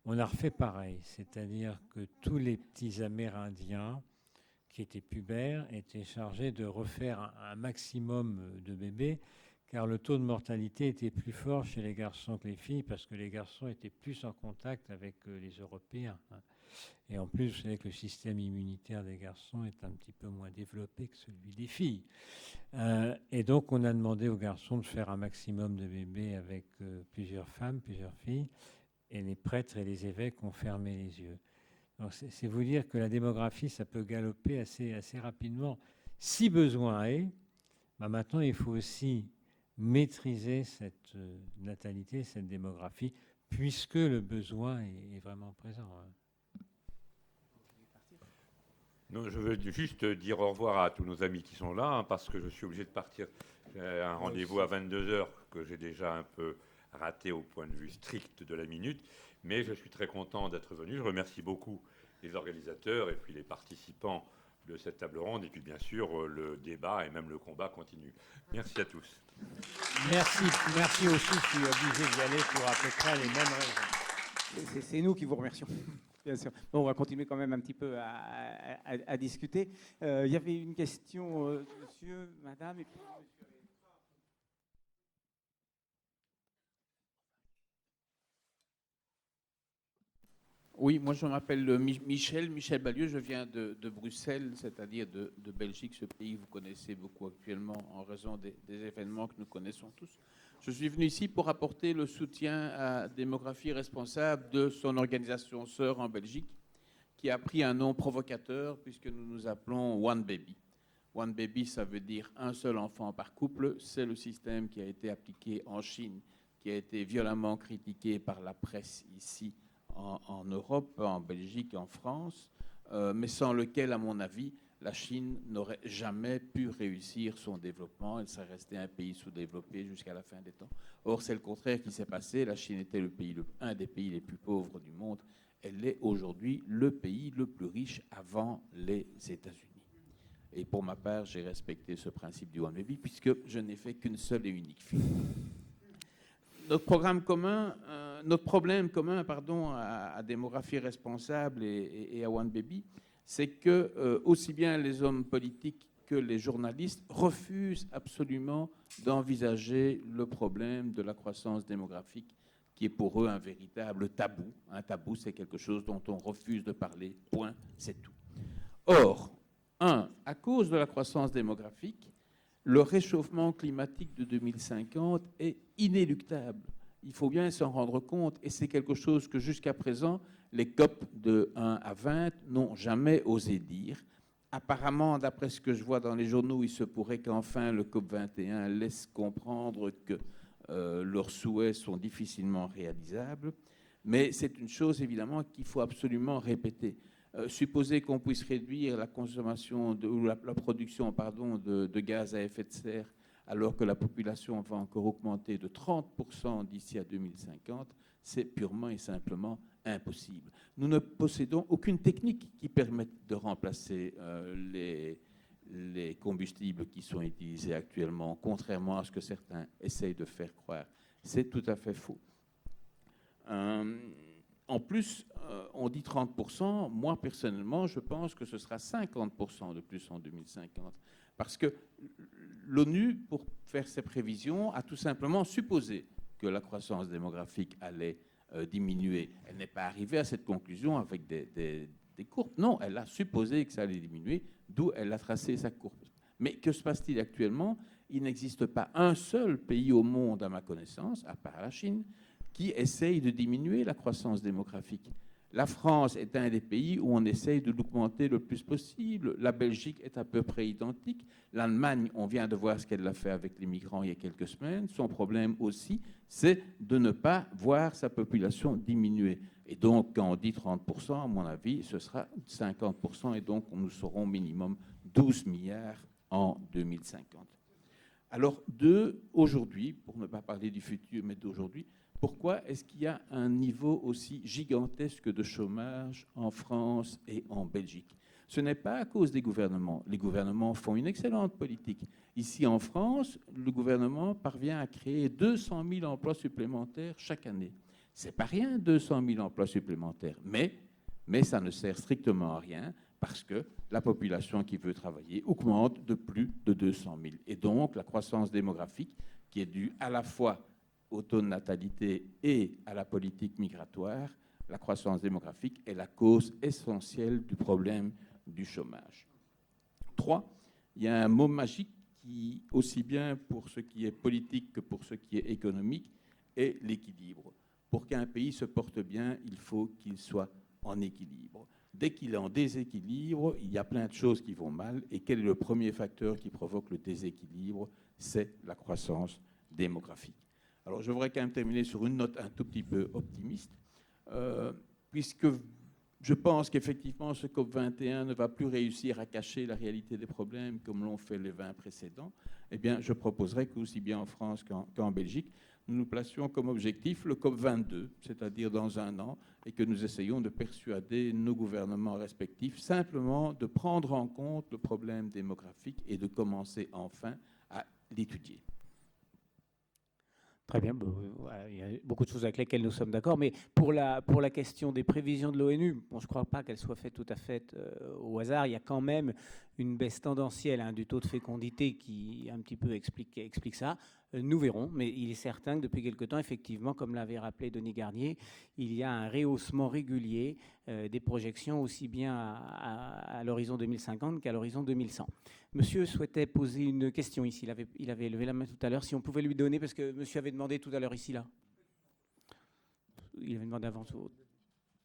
on a refait pareil. C'est-à-dire que tous les petits Amérindiens qui étaient pubères étaient chargés de refaire un maximum de bébés, car le taux de mortalité était plus fort chez les garçons que les filles, parce que les garçons étaient plus en contact avec les Européens. Hein. Et en plus, vous savez que le système immunitaire des garçons est un petit peu moins développé que celui des filles. Et donc, on a demandé aux garçons de faire un maximum de bébés avec plusieurs femmes, plusieurs filles, et les prêtres et les évêques ont fermé les yeux. Donc, c'est vous dire que la démographie, ça peut galoper assez rapidement. Si besoin est, maintenant, il faut aussi maîtriser cette natalité, cette démographie, puisque le besoin est vraiment présent. Hein. Non, je veux juste dire au revoir à tous nos amis qui sont là, hein, parce que je suis obligé de partir. J'ai un rendez-vous à 22h que j'ai déjà un peu raté au point de vue strict de la minute, mais je suis très content d'être venu. Je remercie beaucoup les organisateurs et puis les participants de cette table ronde, et puis bien sûr le débat et même le combat continue. Merci à tous. Merci aussi, je suis obligé d'y aller pour à peu près les mêmes raisons. C'est nous qui vous remercions. Bien sûr. Bon, on va continuer quand même un petit peu à discuter. Il y avait une question, monsieur, madame, et puis monsieur. Oui, moi je m'appelle Michel Balieu, je viens de Bruxelles, c'est-à-dire de Belgique, ce pays que vous connaissez beaucoup actuellement en raison des événements que nous connaissons tous. Je suis venu ici pour apporter le soutien à Démographie Responsable de son organisation sœur en Belgique, qui a pris un nom provocateur puisque nous nous appelons One Baby. One Baby, ça veut dire un seul enfant par couple. C'est le système qui a été appliqué en Chine, qui a été violemment critiqué par la presse ici en Europe, en Belgique, en France, mais sans lequel, à mon avis, la Chine n'aurait jamais pu réussir son développement. Elle serait restée un pays sous-développé jusqu'à la fin des temps. Or, c'est le contraire qui s'est passé. La Chine était un des pays les plus pauvres du monde. Elle est aujourd'hui le pays le plus riche avant les États-Unis. Et pour ma part, j'ai respecté ce principe du One Baby puisque je n'ai fait qu'une seule et unique fille. Notre problème commun à Démographie responsable et à One Baby, c'est que aussi bien les hommes politiques que les journalistes refusent absolument d'envisager le problème de la croissance démographique, qui est pour eux un véritable tabou. Un tabou, c'est quelque chose dont on refuse de parler, point, c'est tout. Or, à cause de la croissance démographique, le réchauffement climatique de 2050 est inéluctable. Il faut bien s'en rendre compte, et c'est quelque chose que jusqu'à présent, les COP de 1 à 20 n'ont jamais osé dire. Apparemment, d'après ce que je vois dans les journaux, il se pourrait qu'enfin le COP 21 laisse comprendre que leurs souhaits sont difficilement réalisables. Mais c'est une chose, évidemment, qu'il faut absolument répéter. Supposer qu'on puisse réduire la consommation ou la production de gaz à effet de serre alors que la population va encore augmenter de 30% d'ici à 2050, c'est purement et simplement impossible. Nous ne possédons aucune technique qui permette de remplacer les combustibles qui sont utilisés actuellement, contrairement à ce que certains essayent de faire croire. C'est tout à fait faux. En plus, on dit 30%. Moi, personnellement, je pense que ce sera 50% de plus en 2050. Parce que l'ONU, pour faire ses prévisions, a tout simplement supposé que la croissance démographique allait diminuer. Elle n'est pas arrivée à cette conclusion avec des courbes. Non, elle a supposé que ça allait diminuer, d'où elle a tracé sa courbe. Mais que se passe-t-il actuellement? Il n'existe pas un seul pays au monde, à ma connaissance, à part la Chine, qui essaye de diminuer la croissance démographique. La France est un des pays où on essaye de l'augmenter le plus possible. La Belgique est à peu près identique. L'Allemagne, on vient de voir ce qu'elle a fait avec les migrants il y a quelques semaines. Son problème aussi, c'est de ne pas voir sa population diminuer. Et donc, quand on dit 30%, à mon avis, ce sera 50%. Et donc, nous serons minimum 12 milliards en 2050. Alors, aujourd'hui, pour ne pas parler du futur, mais d'aujourd'hui, pourquoi est-ce qu'il y a un niveau aussi gigantesque de chômage en France et en Belgique? Ce n'est pas à cause des gouvernements. Les gouvernements font une excellente politique. Ici en France, le gouvernement parvient à créer 200 000 emplois supplémentaires chaque année. Ce n'est pas rien, 200 000 emplois supplémentaires, mais ça ne sert strictement à rien parce que la population qui veut travailler augmente de plus de 200 000. Et donc, la croissance démographique, qui est due à la fois au taux de natalité et à la politique migratoire, la croissance démographique est la cause essentielle du problème du chômage. 3, il y a un mot magique qui, aussi bien pour ce qui est politique que pour ce qui est économique, est l'équilibre. Pour qu'un pays se porte bien, il faut qu'il soit en équilibre. Dès qu'il est en déséquilibre, il y a plein de choses qui vont mal. Et quel est le premier facteur qui provoque le déséquilibre? C'est la croissance démographique. Alors, je voudrais quand même terminer sur une note un tout petit peu optimiste, puisque je pense qu'effectivement, ce COP21 ne va plus réussir à cacher la réalité des problèmes comme l'ont fait les 20 précédents. Eh bien, je proposerais qu'aussi bien en France qu'en Belgique, nous nous placions comme objectif le COP22, c'est-à-dire dans un an, et que nous essayons de persuader nos gouvernements respectifs simplement de prendre en compte le problème démographique et de commencer enfin à l'étudier. Très bien, il y a beaucoup de choses avec lesquelles nous sommes d'accord, mais pour la question des prévisions de l'ONU, bon, je ne crois pas qu'elles soient faites tout à fait au hasard. Il y a quand même une baisse tendancielle du taux de fécondité qui un petit peu explique ça. Nous verrons, mais il est certain que depuis quelque temps, effectivement, comme l'avait rappelé Denis Garnier, il y a un rehaussement régulier des projections aussi bien à l'horizon 2050 qu'à l'horizon 2100. Monsieur souhaitait poser une question ici. Il avait levé la main tout à l'heure. Si on pouvait lui donner, parce que monsieur avait demandé tout à l'heure ici, là. Il avait demandé avant tout.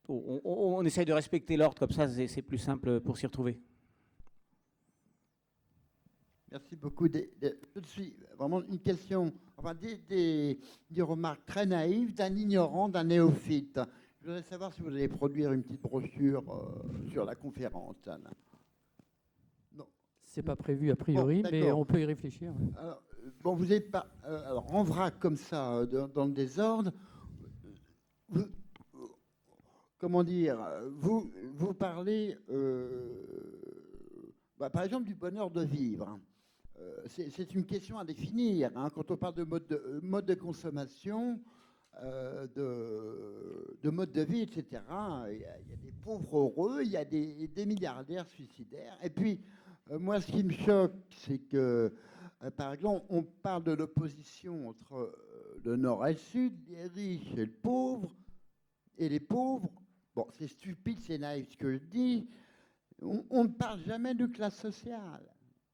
On essaye de respecter l'ordre, comme ça c'est plus simple pour s'y retrouver. Merci beaucoup. Je suis vraiment une question, enfin des remarques très naïves d'un ignorant, d'un néophyte. Je voudrais savoir si vous allez produire une petite brochure sur la conférence. C'est pas prévu a priori, Bon, mais d'accord. on peut y réfléchir. Oui. Alors, bon, vous n'êtes pas. Alors, en vrac comme ça, dans le désordre, vous- comment dire, vous parlez, par exemple, du bonheur de vivre. C'est une question à définir. Hein, quand on parle de mode de consommation, de mode de vie, etc., il y a des pauvres heureux, il y a des milliardaires suicidaires. Et puis, moi, ce qui me choque, c'est que, par exemple, on parle de l'opposition entre le nord et le sud, les riches et le pauvre, et les pauvres. Bon, c'est stupide, c'est naïf ce que je dis. On ne parle jamais de classe sociale.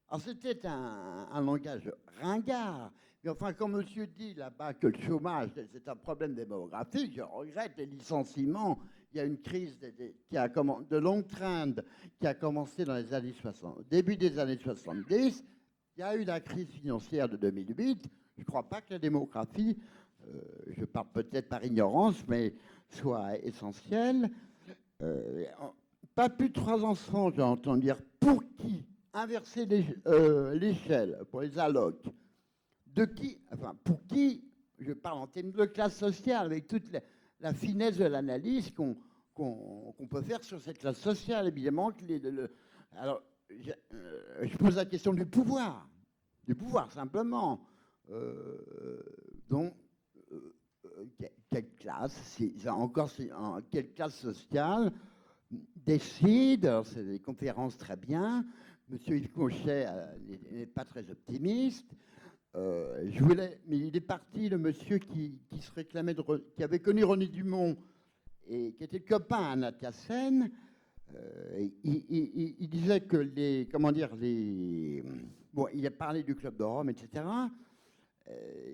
Alors, c'était un langage ringard. Mais enfin, quand monsieur dit là-bas que le chômage, c'est un problème démographique, je regrette les licenciements. Il y a une crise de longue traîne qui a commencé dans les années 60, au début des années 70. Il y a eu la crise financière de 2008. Je ne crois pas que la démographie, je parle peut-être par ignorance, mais soit essentielle. Pas plus de 3 enfants, j'ai entendu dire. Pour qui? Inverser l'échelle pour les allocs. De qui? Enfin, pour qui? Je parle en termes de classe sociale, avec toute la finesse de l'analyse qu'on peut faire sur cette classe sociale, évidemment. Alors, je pose la question du pouvoir simplement. Donc, quelle classe, quelle classe sociale décide? Alors, c'est des conférences très bien. Monsieur Yves Cochet n'est pas très optimiste. Mais il est parti, le monsieur qui se réclamait, qui avait connu René Dumont et qui était le copain à Natia Sen. Il disait que bon, il a parlé du Club de Rome, etc.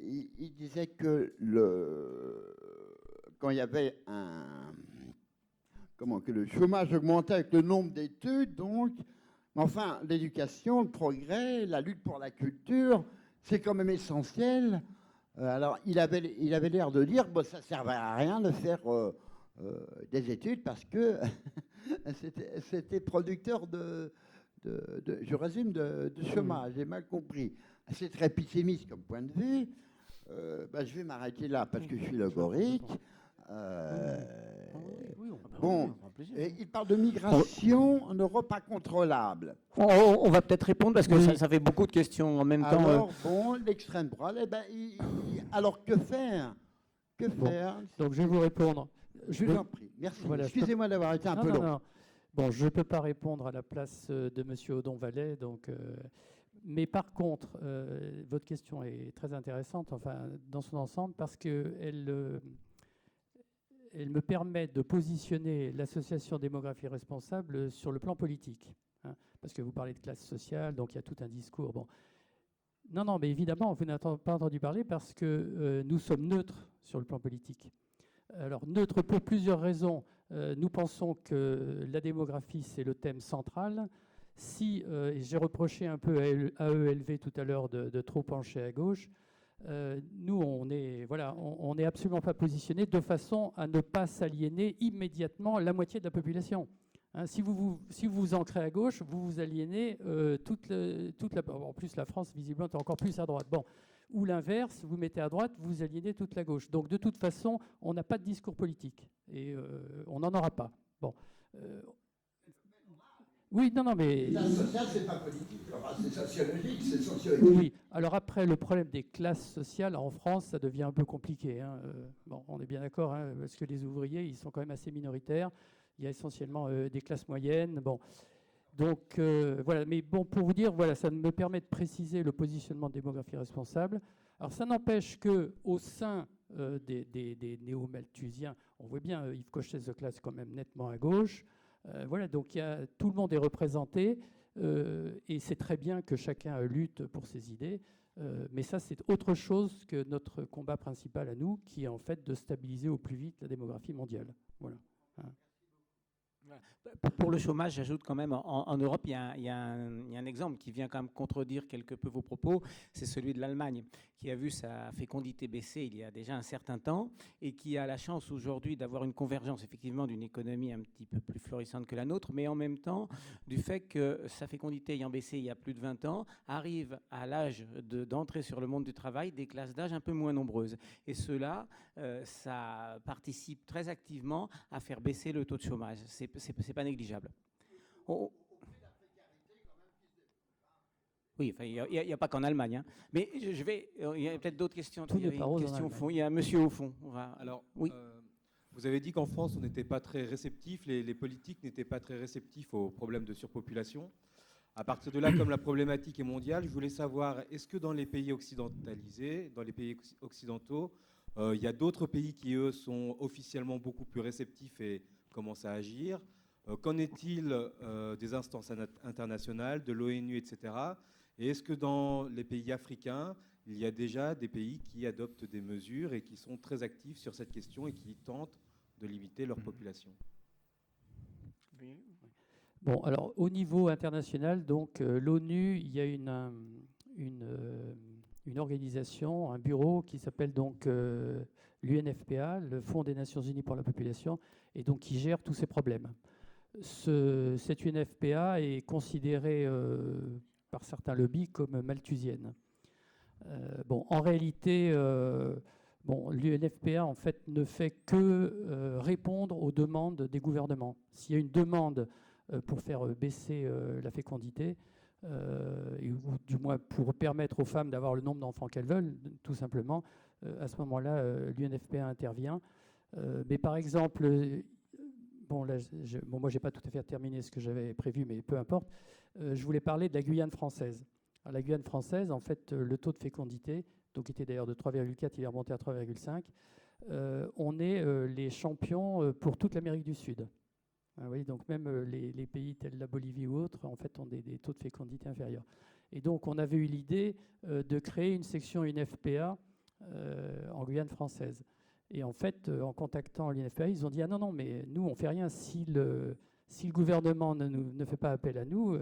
Il disait que quand il y avait que le chômage augmentait avec le nombre d'études, donc, enfin, l'éducation, le progrès, la lutte pour la culture, c'est quand même essentiel. Alors, il avait l'air de dire, bon, ça ne servait à rien de faire des études parce que c'était producteur je résume, de chômage. J'ai mal compris. C'est très pessimiste comme point de vue. Je vais m'arrêter là parce que je suis logorique. Bon, il parle de migration en Europe incontrôlable. On va peut-être répondre parce que ça fait beaucoup de questions en même temps. Alors, bon, l'extrême droite, alors que faire? Que faire? Donc, je vais vous répondre. Je vous en prie. Merci. Voilà, excusez-moi d'avoir été un peu long. Non. Bon, je ne peux pas répondre à la place de M. Audon-Vallet, mais par contre, votre question est très intéressante, enfin, dans son ensemble, parce qu'elle elle me permet de positionner l'association Démographie Responsable sur le plan politique. Hein, parce que vous parlez de classe sociale, donc il y a tout un discours. Bon. Non, mais évidemment, vous n'avez pas entendu parler parce que nous sommes neutres sur le plan politique. Alors, neutres pour plusieurs raisons. Nous pensons que la démographie, c'est le thème central. Si, j'ai reproché un peu à ELV tout à l'heure de trop pencher à gauche, nous, on n'est absolument pas positionné de façon à ne pas s'aliéner immédiatement la moitié de la population. Hein, si vous vous ancrez à gauche, vous aliénez en plus, la France, visiblement, est encore plus à droite. Bon. Ou l'inverse, vous mettez à droite, vous aliénez toute la gauche. Donc, de toute façon, on n'a pas de discours politique. Et on n'en aura pas. Bon. Oui, non, mais... Ça, c'est pas politique, c'est sociologique, c'est socio-économique. Oui, alors après, le problème des classes sociales, en France, ça devient un peu compliqué. Hein. Bon, on est bien d'accord, hein, parce que les ouvriers, ils sont quand même assez minoritaires. Il y a essentiellement des classes moyennes. Bon. Donc, voilà. Mais bon, pour vous dire, voilà, ça me permet de préciser le positionnement de Démographie Responsable. Alors, ça n'empêche qu'au sein des néo-malthusiens, on voit bien, Yves Cochet se classe quand même nettement à gauche. Voilà, donc tout le monde est représenté et c'est très bien que chacun lutte pour ses idées. Mais ça, c'est autre chose que notre combat principal à nous, qui est en fait de stabiliser au plus vite la démographie mondiale. Voilà. Hein. Pour le chômage, j'ajoute quand même, en Europe, il y a un exemple qui vient quand même contredire quelque peu vos propos, c'est celui de l'Allemagne, qui a vu sa fécondité baisser il y a déjà un certain temps et qui a la chance aujourd'hui d'avoir une convergence effectivement d'une économie un petit peu plus florissante que la nôtre, mais en même temps du fait que sa fécondité ayant baissé il y a plus de 20 ans, arrive à l'âge d'entrer sur le monde du travail des classes d'âge un peu moins nombreuses. Et cela, ça participe très activement à faire baisser le taux de chômage. C'est pas négligeable. Oui, enfin, il n'y a pas qu'en Allemagne. Hein. Mais il y a peut-être d'autres questions. Il y a une question au fond. Il y a un monsieur au fond. Alors, oui. Vous avez dit qu'en France, on n'était pas très réceptif, les politiques n'étaient pas très réceptifs aux problèmes de surpopulation. À partir de là, comme la problématique est mondiale, je voulais savoir, est-ce que dans les pays occidentalisés, dans les pays occidentaux, il y a d'autres pays qui, eux, sont officiellement beaucoup plus réceptifs et commencent à agir? Qu'en est-il des instances internationales, de l'ONU, etc. Et est-ce que dans les pays africains, il y a déjà des pays qui adoptent des mesures et qui sont très actifs sur cette question et qui tentent de limiter leur population? Bon, alors au niveau international, donc l'ONU, il y a une organisation, un bureau qui s'appelle donc l'UNFPA, le Fonds des Nations Unies pour la population, et donc qui gère tous ces problèmes. Cette UNFPA est considérée par certains lobbies comme malthusienne. Bon, en réalité, l'UNFPA en fait ne fait que répondre aux demandes des gouvernements. S'il y a une demande pour faire baisser la fécondité, ou du moins pour permettre aux femmes d'avoir le nombre d'enfants qu'elles veulent, tout simplement, à ce moment-là, l'UNFPA intervient. Mais par exemple, moi, je n'ai pas tout à fait terminé ce que j'avais prévu, mais peu importe. Je voulais parler de la Guyane française. Alors, la Guyane française, en fait, le taux de fécondité, donc était d'ailleurs de 3,4, il est remonté à 3,5. On est les champions pour toute l'Amérique du Sud. Oui, donc même les pays tels la Bolivie ou autres, en fait, ont des taux de fécondité inférieurs. Et donc, on avait eu l'idée de créer une section UNFPA en Guyane française. Et en fait, en contactant l'UNFPA, ils ont dit « Ah non, mais nous, on ne fait rien. Si le gouvernement ne fait pas appel à nous,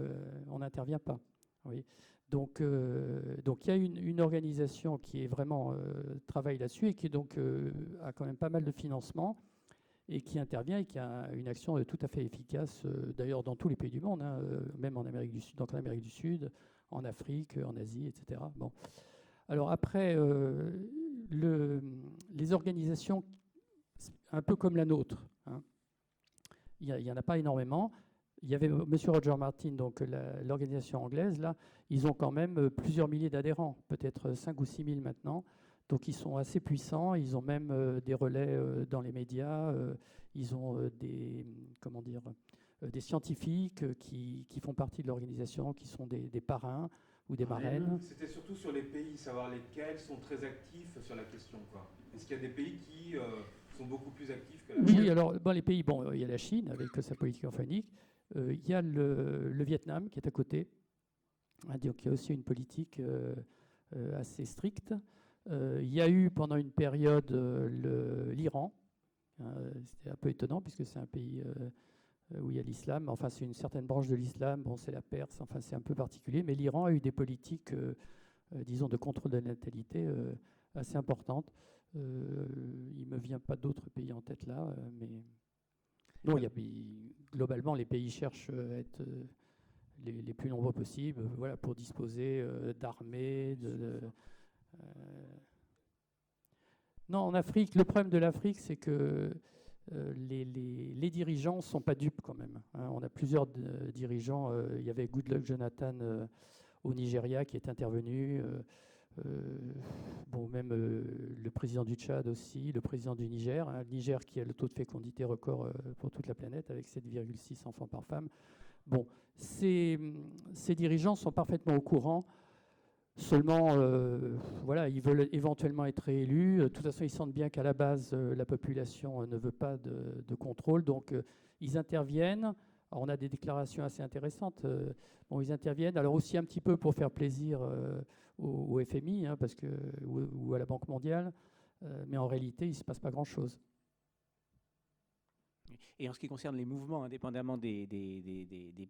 on n'intervient pas. » Oui. Donc, il y a une organisation qui est vraiment travaille là-dessus et qui donc, a quand même pas mal de financement et qui intervient et qui a une action tout à fait efficace, d'ailleurs dans tous les pays du monde, hein, même en Amérique du Sud, donc en Amérique du Sud, en Afrique, en Asie, etc. Bon. Alors après, les organisations un peu comme la nôtre, hein, il n'y en a pas énormément. Il y avait M. Roger Martin, donc l'organisation anglaise, là, ils ont quand même plusieurs milliers d'adhérents, peut-être 5 ou 6 000 maintenant. Donc ils sont assez puissants, ils ont même des relais dans les médias, ils ont des scientifiques qui font partie de l'organisation, qui sont des parrains ou des marraines. C'était surtout sur les pays, savoir lesquels sont très actifs sur la question, quoi. Est-ce qu'il y a des pays qui sont beaucoup plus actifs que la Chine? Oui, alors les pays, il y a la Chine avec sa politique orphanique, il y a le Vietnam qui est à côté, hein, donc il y a aussi une politique assez stricte. Il y a eu pendant une période l'Iran. C'était un peu étonnant puisque c'est un pays où il y a l'islam. Enfin, c'est une certaine branche de l'islam. Bon, c'est la Perse. Enfin, c'est un peu particulier. Mais l'Iran a eu des politiques, disons, de contrôle de la natalité assez importantes. Il ne me vient pas d'autres pays en tête là. Mais non, globalement, les pays cherchent à être les plus nombreux possibles, voilà, pour disposer d'armées, non, en Afrique, le problème de l'Afrique, c'est que les dirigeants ne sont pas dupes quand même. Hein. On a plusieurs dirigeants. Il y avait Goodluck Jonathan au Nigeria qui est intervenu. Même le président du Tchad aussi, le président du Niger. Hein, le Niger qui a le taux de fécondité record pour toute la planète avec 7,6 enfants par femme. Bon, ces dirigeants sont parfaitement au courant. Seulement, voilà, ils veulent éventuellement être réélus. De toute façon, ils sentent bien qu'à la base, la population ne veut pas de contrôle. Donc, ils interviennent. Alors, on a des déclarations assez intéressantes. Ils interviennent. Alors, aussi un petit peu pour faire plaisir au FMI, hein, ou à la Banque mondiale. Mais en réalité, il ne se passe pas grand-chose. Et en ce qui concerne les mouvements, indépendamment des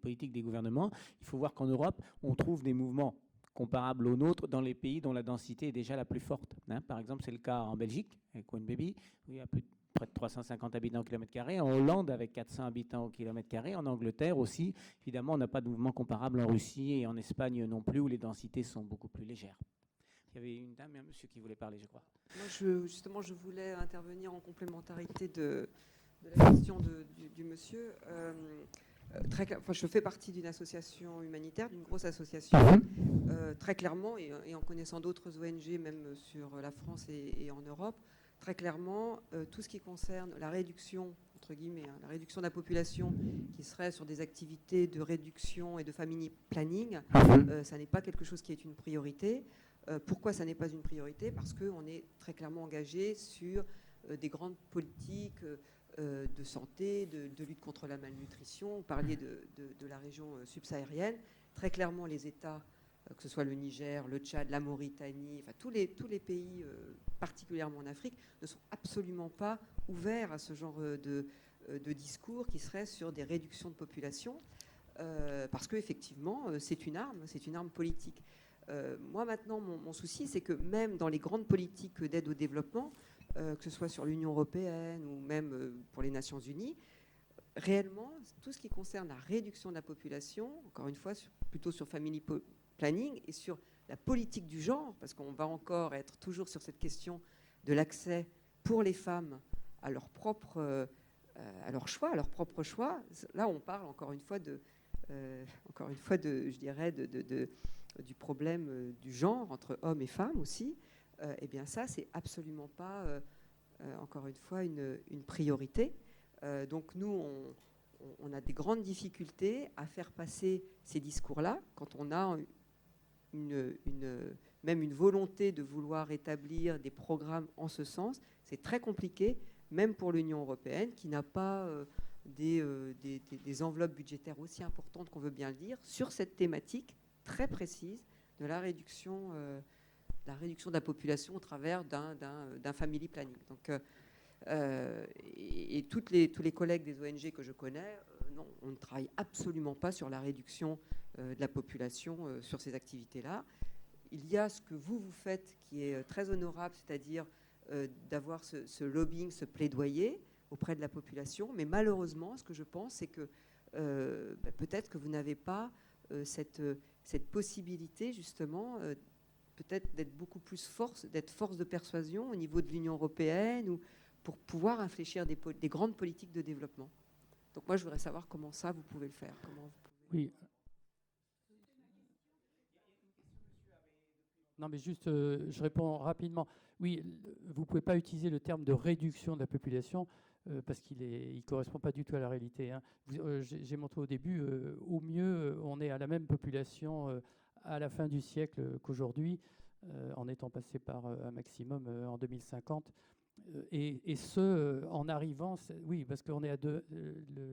politiques des gouvernements, il faut voir qu'en Europe, on trouve des mouvements comparables aux nôtres dans les pays dont la densité est déjà la plus forte. Par exemple, c'est le cas en Belgique, avec One Baby, où il y a près de 350 habitants au kilomètre carré, en Hollande avec 400 habitants au kilomètre carré, en Angleterre aussi. Évidemment, on n'a pas de mouvement comparable en Russie et en Espagne non plus, où les densités sont beaucoup plus légères. Il y avait une dame et un monsieur qui voulaient parler, je crois. Moi, justement, je voulais intervenir en complémentarité de la question du monsieur. Je fais partie d'une association humanitaire, d'une grosse association. Très clairement, et en connaissant d'autres ONG, même sur la France et en Europe, très clairement, tout ce qui concerne la réduction, entre guillemets, la réduction de la population qui serait sur des activités de réduction et de family planning, ça n'est pas quelque chose qui est une priorité. Pourquoi ça n'est pas une priorité? Parce qu'on est très clairement engagé sur des grandes politiques de santé, de lutte contre la malnutrition. Vous parliez de la région subsaharienne. Très clairement, les États, que ce soit le Niger, le Tchad, la Mauritanie, enfin, tous les pays, particulièrement en Afrique, ne sont absolument pas ouverts à ce genre de discours qui serait sur des réductions de population, parce qu'effectivement, c'est une arme politique. Moi, maintenant, mon souci, c'est que même dans les grandes politiques d'aide au développement, que ce soit sur l'Union européenne ou même pour les Nations unies, réellement, tout ce qui concerne la réduction de la population, encore une fois, plutôt sur family planning et sur la politique du genre, parce qu'on va encore être toujours sur cette question de l'accès pour les femmes à leur propre choix, à leur propre choix. Là, on parle encore une fois je dirais, du problème du genre entre hommes et femmes aussi. Eh bien ça, c'est absolument pas, encore une fois, une priorité. Donc nous, on a des grandes difficultés à faire passer ces discours-là quand on a même une volonté de vouloir établir des programmes en ce sens. C'est très compliqué, même pour l'Union européenne, qui n'a pas des enveloppes budgétaires aussi importantes qu'on veut bien le dire, sur cette thématique très précise de la réduction de la population au travers d'un family planning. Donc, et tous les collègues des ONG que je connais, non, on ne travaille absolument pas sur la réduction de la population sur ces activités-là. Il y a ce que vous faites qui est très honorable, c'est-à-dire d'avoir ce lobbying, ce plaidoyer auprès de la population. Mais malheureusement, ce que je pense, c'est que peut-être que vous n'avez pas cette possibilité, justement, peut-être d'être beaucoup plus force de persuasion au niveau de l'Union européenne ou pour pouvoir infléchir des grandes politiques de développement. Donc moi, je voudrais savoir comment ça, vous pouvez le faire. Oui. Non, mais juste, je réponds rapidement. Oui, vous ne pouvez pas utiliser le terme de réduction de la population parce qu'il ne correspond pas du tout à la réalité. Hein. J'ai montré au début, au mieux, on est à la même population à la fin du siècle qu'aujourd'hui, en étant passé par un maximum en 2050. Et ce, en arrivant, oui, parce qu'on est à 2,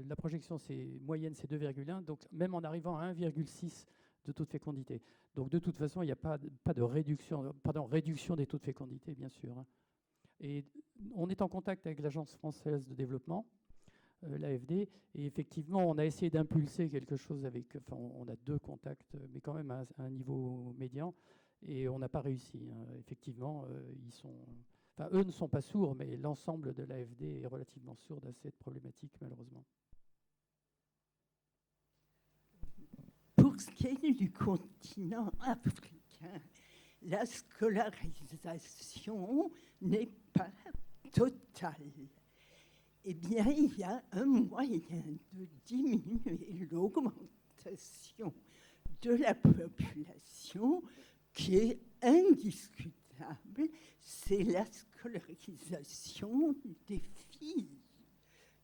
la projection moyenne, c'est 2,1, donc même en arrivant à 1,6 de taux de fécondité. Donc de toute façon, il n'y a pas de réduction des taux de fécondité, bien sûr. Hein. Et on est en contact avec l'Agence française de développement, l'AFD, et effectivement, on a essayé d'impulser quelque chose avec, enfin, on a 2 contacts, mais quand même à un niveau médian, et on n'a pas réussi. Hein. Effectivement, eux ne sont pas sourds, mais l'ensemble de l'AFD est relativement sourde à cette problématique, malheureusement. Pour ce qui est du continent africain, la scolarisation n'est pas totale. Eh bien, il y a un moyen de diminuer l'augmentation de la population qui est indiscutable, c'est la scolarisation des filles.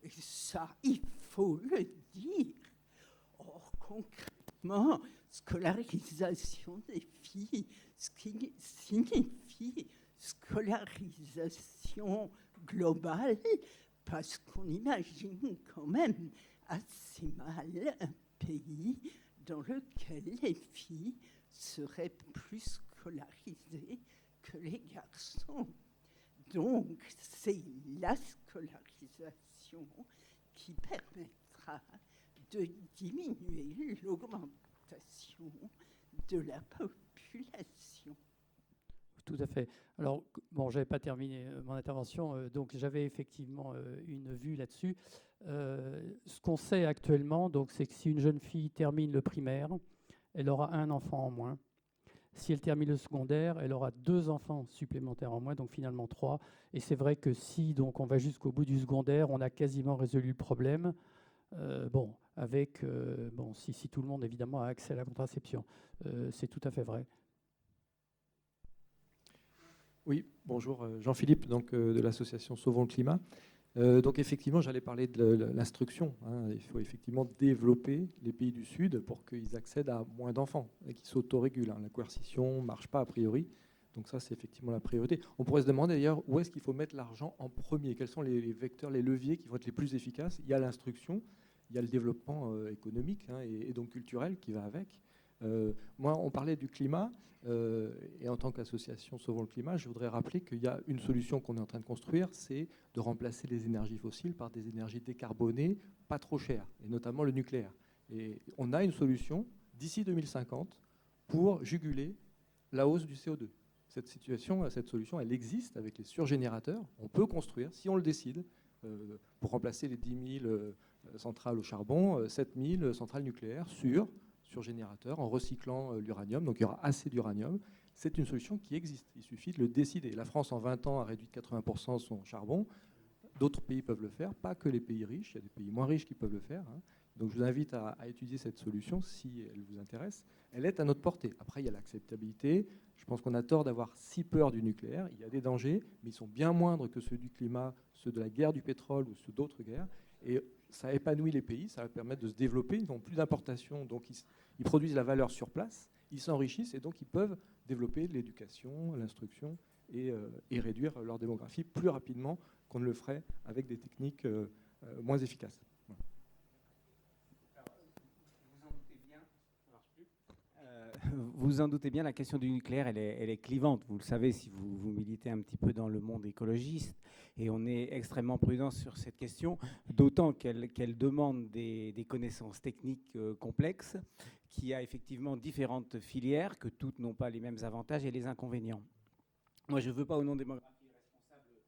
Et ça, il faut le dire. Or, concrètement, scolarisation des filles, ce qui signifie scolarisation globale, parce qu'on imagine quand même assez mal un pays dans lequel les filles seraient plus scolarisées que les garçons. Donc, c'est la scolarisation qui permettra de diminuer l'augmentation de la population. Tout à fait. Alors, bon, je n'avais pas terminé mon intervention, donc j'avais effectivement une vue là-dessus. Ce qu'on sait actuellement, donc, c'est que si une jeune fille termine le primaire, elle aura un enfant en moins. Si elle termine le secondaire, elle aura 2 enfants supplémentaires en moins, donc finalement 3. Et c'est vrai que si donc, on va jusqu'au bout du secondaire, on a quasiment résolu le problème. Bon, avec, bon, si tout le monde évidemment a accès à la contraception. C'est tout à fait vrai. Oui, bonjour, Jean-Philippe, donc, de l'association Sauvons le climat. Donc effectivement, j'allais parler de l'instruction. Il faut effectivement développer les pays du Sud pour qu'ils accèdent à moins d'enfants et qu'ils s'autorégulent. La coercition ne marche pas a priori. Donc ça, c'est effectivement la priorité. On pourrait se demander d'ailleurs où est-ce qu'il faut mettre l'argent en premier. Quels sont les vecteurs, les leviers qui vont être les plus efficaces? Il y a l'instruction, il y a le développement économique et donc culturel qui va avec. Moi, on parlait du climat, et en tant qu'association Sauvons le climat, je voudrais rappeler qu'il y a une solution qu'on est en train de construire, c'est de remplacer les énergies fossiles par des énergies décarbonées, pas trop chères, et notamment le nucléaire. Et on a une solution d'ici 2050 pour juguler la hausse du CO2. Cette solution, elle existe avec les surgénérateurs. On peut construire, si on le décide, pour remplacer les 10 000 centrales au charbon, 7 000 centrales nucléaires surgénérateurs en recyclant l'uranium. Donc il y aura assez d'uranium. C'est une solution qui existe. Il suffit de le décider. La France, en 20 ans, a réduit de 80% son charbon. D'autres pays peuvent le faire, pas que les pays riches. Il y a des pays moins riches qui peuvent le faire. Donc je vous invite à étudier cette solution si elle vous intéresse. Elle est à notre portée. Après, il y a l'acceptabilité. Je pense qu'on a tort d'avoir si peur du nucléaire. Il y a des dangers, mais ils sont bien moindres que ceux du climat, ceux de la guerre du pétrole ou ceux d'autres guerres. Et ça épanouit les pays, ça va permettre de se développer. Ils n'ont plus d'importation, donc ils produisent la valeur sur place, ils s'enrichissent et donc ils peuvent développer l'éducation, l'instruction et réduire leur démographie plus rapidement qu'on ne le ferait avec des techniques moins efficaces. Voilà. Vous en doutez bien, la question du nucléaire, elle est clivante. Vous le savez si vous militez un petit peu dans le monde écologiste. Et on est extrêmement prudent sur cette question, d'autant qu'elle demande des connaissances techniques complexes, qu'il y a effectivement différentes filières, que toutes n'ont pas les mêmes avantages et les inconvénients. Moi, je ne veux pas, au nom des démographies responsables,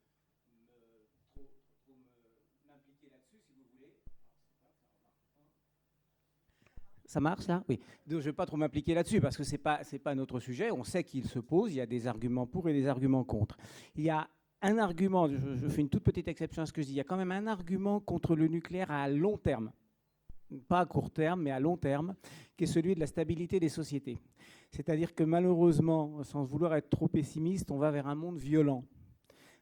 trop m'impliquer là-dessus, si vous voulez. Ça marche là? Oui. Donc, je ne vais pas trop m'impliquer là-dessus parce que ce n'est pas notre sujet. On sait qu'il se pose. Il y a des arguments pour et des arguments contre. Il y a un argument, je fais une toute petite exception à ce que je dis, il y a quand même un argument contre le nucléaire à long terme, pas à court terme, mais à long terme, qui est celui de la stabilité des sociétés. C'est-à-dire que malheureusement, sans vouloir être trop pessimiste, on va vers un monde violent.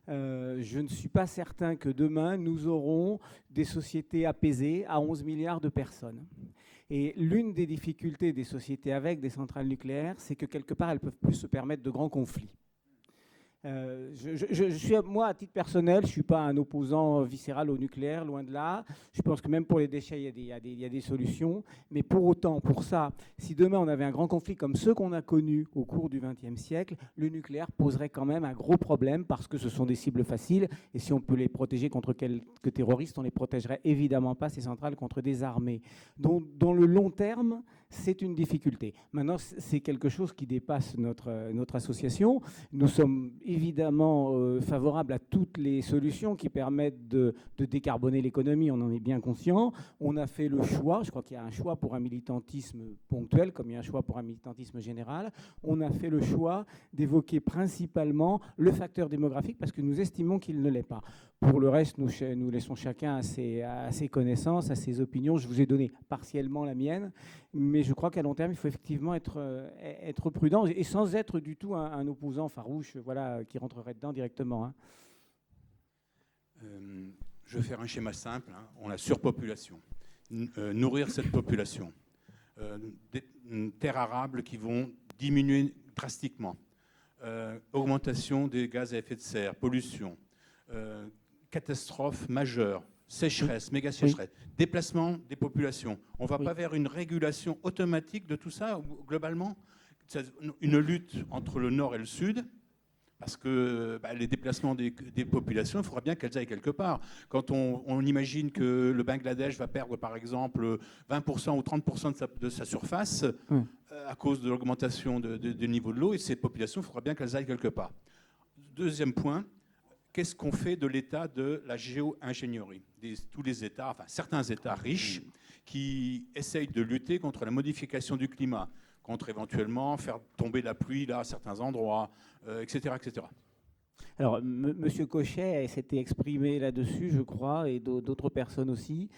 Je ne suis pas certain que demain, nous aurons des sociétés apaisées à 11 milliards de personnes. Et l'une des difficultés des sociétés avec des centrales nucléaires, c'est que quelque part, elles ne peuvent plus se permettre de grands conflits. Je suis, moi, à titre personnel, je ne suis pas un opposant viscéral au nucléaire, loin de là. Je pense que même pour les déchets, il y a des solutions. Mais pour autant, pour ça, si demain on avait un grand conflit comme ceux qu'on a connus au cours du XXe siècle, le nucléaire poserait quand même un gros problème parce que ce sont des cibles faciles. Et si on peut les protéger contre quelques terroristes, on ne les protégerait évidemment pas, ces centrales, contre des armées. Donc, dans le long terme, c'est une difficulté. Maintenant, c'est quelque chose qui dépasse notre association. Nous sommes évidemment favorables à toutes les solutions qui permettent de décarboner l'économie, on en est bien conscient. On a fait le choix, je crois qu'il y a un choix pour un militantisme ponctuel, comme il y a un choix pour un militantisme général. On a fait le choix d'évoquer principalement le facteur démographique parce que nous estimons qu'il ne l'est pas. Pour le reste, nous laissons chacun à ses connaissances, à ses opinions. Je vous ai donné partiellement la mienne, mais je crois qu'à long terme, il faut effectivement être prudent et sans être du tout un opposant farouche, voilà, qui rentrerait dedans directement. Je vais faire un schéma simple. On a surpopulation. Nourrir cette population. Des terres arables qui vont diminuer drastiquement. Augmentation des gaz à effet de serre, pollution. Catastrophe majeure, sécheresse, méga sécheresse, déplacement des populations. On ne va pas vers une régulation automatique de tout ça, globalement. Une lutte entre le nord et le sud Parce que les déplacements des populations, il faudra bien qu'elles aillent quelque part. Quand on imagine que le Bangladesh va perdre, par exemple, 20% ou 30% de sa surface à cause de l'augmentation du niveau de l'eau, et ces populations, il faudra bien qu'elles aillent quelque part. Deuxième point, qu'est-ce qu'on fait de l'état de la géo-ingénierie ? Tous les États, enfin certains États riches, qui essayent de lutter contre la modification du climat, contre éventuellement faire tomber la pluie là à certains endroits, etc., etc. Alors, M. Cochet s'était exprimé là-dessus, je crois, et d'autres personnes aussi.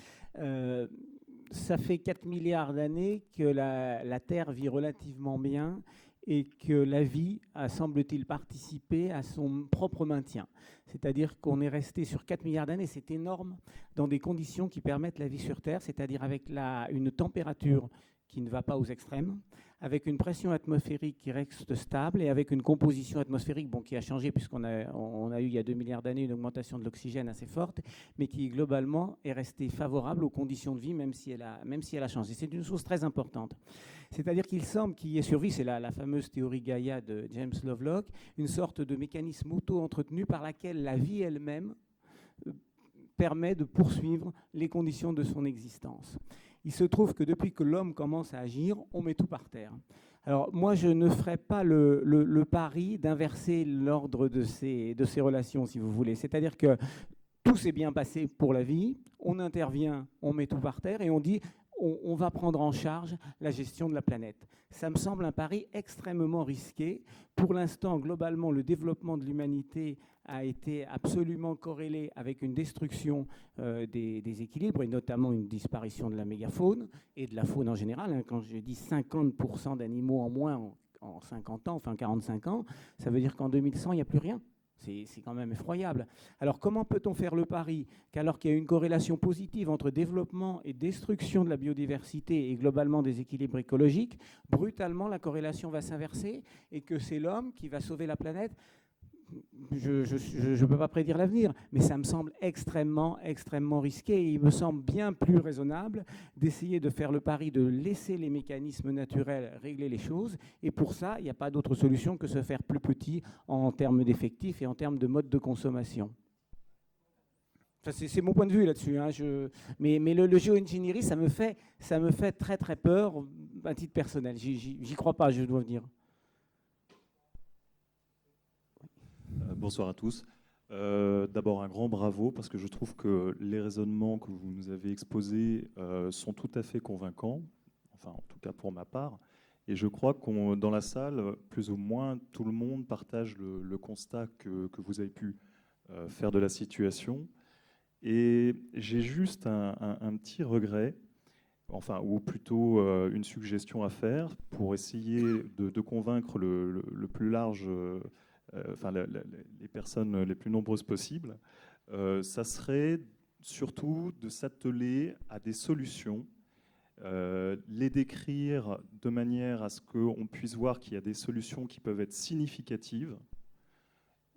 Ça fait 4 milliards d'années que la Terre vit relativement bien et que la vie a, semble-t-il, participé à son propre maintien. C'est-à-dire qu'on est resté sur 4 milliards d'années, c'est énorme, dans des conditions qui permettent la vie sur Terre, c'est-à-dire avec une température qui ne va pas aux extrêmes, avec une pression atmosphérique qui reste stable et avec une composition atmosphérique qui a changé puisqu'on a eu il y a 2 milliards d'années une augmentation de l'oxygène assez forte, mais qui globalement est restée favorable aux conditions de vie, même si elle a changé. C'est une chose très importante. C'est-à-dire qu'il semble qu'il y ait survécu, c'est la fameuse théorie Gaïa de James Lovelock, une sorte de mécanisme auto-entretenu par laquelle la vie elle-même permet de poursuivre les conditions de son existence. Il se trouve que depuis que l'homme commence à agir, on met tout par terre. Alors moi, je ne ferai pas le pari d'inverser l'ordre de ces relations, si vous voulez. C'est-à-dire que tout s'est bien passé pour la vie, on intervient, on met tout par terre et on dit on va prendre en charge la gestion de la planète. Ça me semble un pari extrêmement risqué. Pour l'instant, globalement, le développement de l'humanité a été absolument corrélé avec une destruction des équilibres et notamment une disparition de la mégafaune et de la faune en général. Quand je dis 50% d'animaux en moins en 50 ans, enfin 45 ans, ça veut dire qu'en 2100, il n'y a plus rien. C'est quand même effroyable. Alors comment peut-on faire le pari qu'alors qu'il y a une corrélation positive entre développement et destruction de la biodiversité et globalement des équilibres écologiques, brutalement la corrélation va s'inverser et que c'est l'homme qui va sauver la planète ? Je ne peux pas prédire l'avenir, mais ça me semble extrêmement, extrêmement risqué. Et il me semble bien plus raisonnable d'essayer de faire le pari de laisser les mécanismes naturels régler les choses. Et pour ça, il n'y a pas d'autre solution que se faire plus petit en termes d'effectifs et en termes de mode de consommation. Enfin, c'est mon point de vue là-dessus. Mais le géo-ingénierie, ça me fait très, très peur à titre personnel. J'y crois pas, je dois dire. Bonsoir à tous. D'abord un grand bravo parce que je trouve que les raisonnements que vous nous avez exposés sont tout à fait convaincants, enfin en tout cas pour ma part. Et je crois qu'on dans la salle, plus ou moins tout le monde partage le constat que vous avez pu faire de la situation. Et j'ai juste un petit regret, enfin ou plutôt une suggestion à faire pour essayer de convaincre le plus large les personnes les plus nombreuses possibles, ça serait surtout de s'atteler à des solutions, les décrire de manière à ce qu'on puisse voir qu'il y a des solutions qui peuvent être significatives,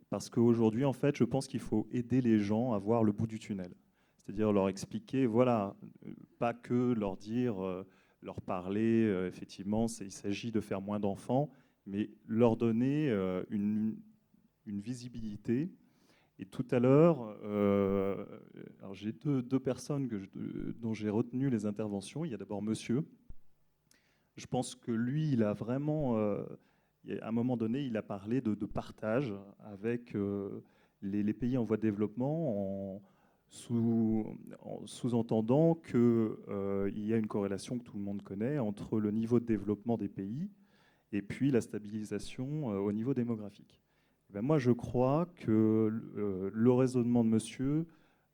parce qu'aujourd'hui, en fait, je pense qu'il faut aider les gens à voir le bout du tunnel. C'est-à-dire leur expliquer, voilà, pas que leur dire, leur parler, effectivement, il s'agit de faire moins d'enfants, mais leur donner une visibilité. Et tout à l'heure, j'ai deux personnes dont j'ai retenu les interventions. Il y a d'abord monsieur. Je pense que lui, il a vraiment, à un moment donné, il a parlé de partage avec les pays en voie de développement, en sous-entendant qu'il y a une corrélation que tout le monde connaît entre le niveau de développement des pays et puis la stabilisation au niveau démographique. Moi, je crois que le raisonnement de monsieur,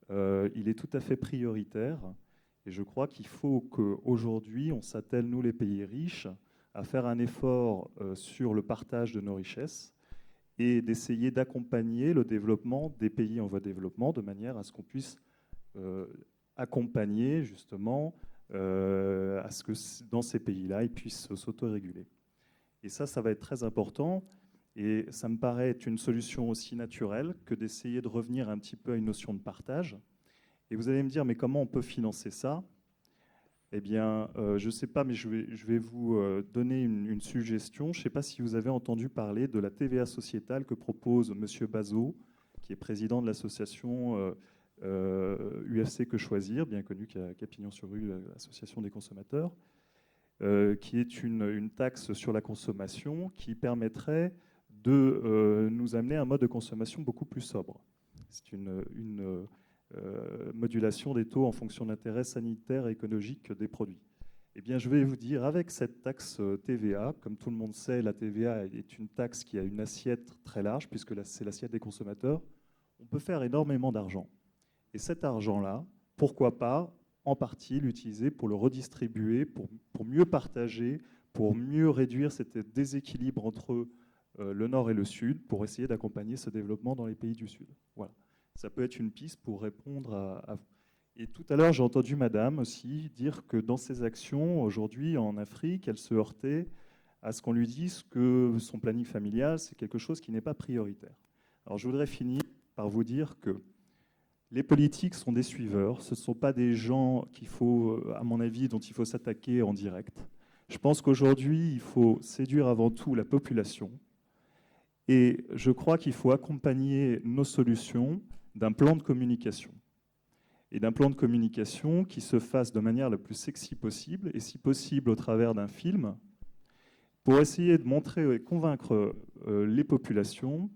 il est tout à fait prioritaire. Et je crois qu'il faut qu'aujourd'hui, on s'attelle, nous les pays riches, à faire un effort sur le partage de nos richesses et d'essayer d'accompagner le développement des pays en voie de développement de manière à ce qu'on puisse accompagner justement à ce que dans ces pays-là, ils puissent s'autoréguler. Et ça va être très important. Et ça me paraît être une solution aussi naturelle que d'essayer de revenir un petit peu à une notion de partage. Et vous allez me dire, mais comment on peut financer ça ? Eh bien, je ne sais pas, mais je vais vous donner une suggestion. Je ne sais pas si vous avez entendu parler de la TVA sociétale que propose M. Bazot, qui est président de l'association UFC Que Choisir, bien connue qu'à Pignon-sur-Rue, l'association des consommateurs, qui est une taxe sur la consommation qui permettrait de nous amener à un mode de consommation beaucoup plus sobre. C'est une modulation des taux en fonction de l'intérêt sanitaire et écologique des produits. Eh bien, je vais vous dire, avec cette taxe TVA, comme tout le monde sait, la TVA est une taxe qui a une assiette très large, puisque c'est l'assiette des consommateurs, on peut faire énormément d'argent. Et cet argent-là, pourquoi pas, en partie, l'utiliser pour le redistribuer, pour mieux partager, pour mieux réduire cet déséquilibre entre le Nord et le Sud, pour essayer d'accompagner ce développement dans les pays du Sud. Voilà. Ça peut être une piste pour répondre à vous. Et tout à l'heure, j'ai entendu Madame aussi dire que dans ses actions, aujourd'hui, en Afrique, elle se heurtait à ce qu'on lui dise que son planning familial, c'est quelque chose qui n'est pas prioritaire. Alors, je voudrais finir par vous dire que les politiques sont des suiveurs. Ce ne sont pas des gens qu'il faut, à mon avis, dont il faut s'attaquer en direct. Je pense qu'aujourd'hui, il faut séduire avant tout la population. Et je crois qu'il faut accompagner nos solutions d'un plan de communication. Et d'un plan de communication qui se fasse de manière la plus sexy possible, et si possible au travers d'un film, pour essayer de montrer et convaincre les populations,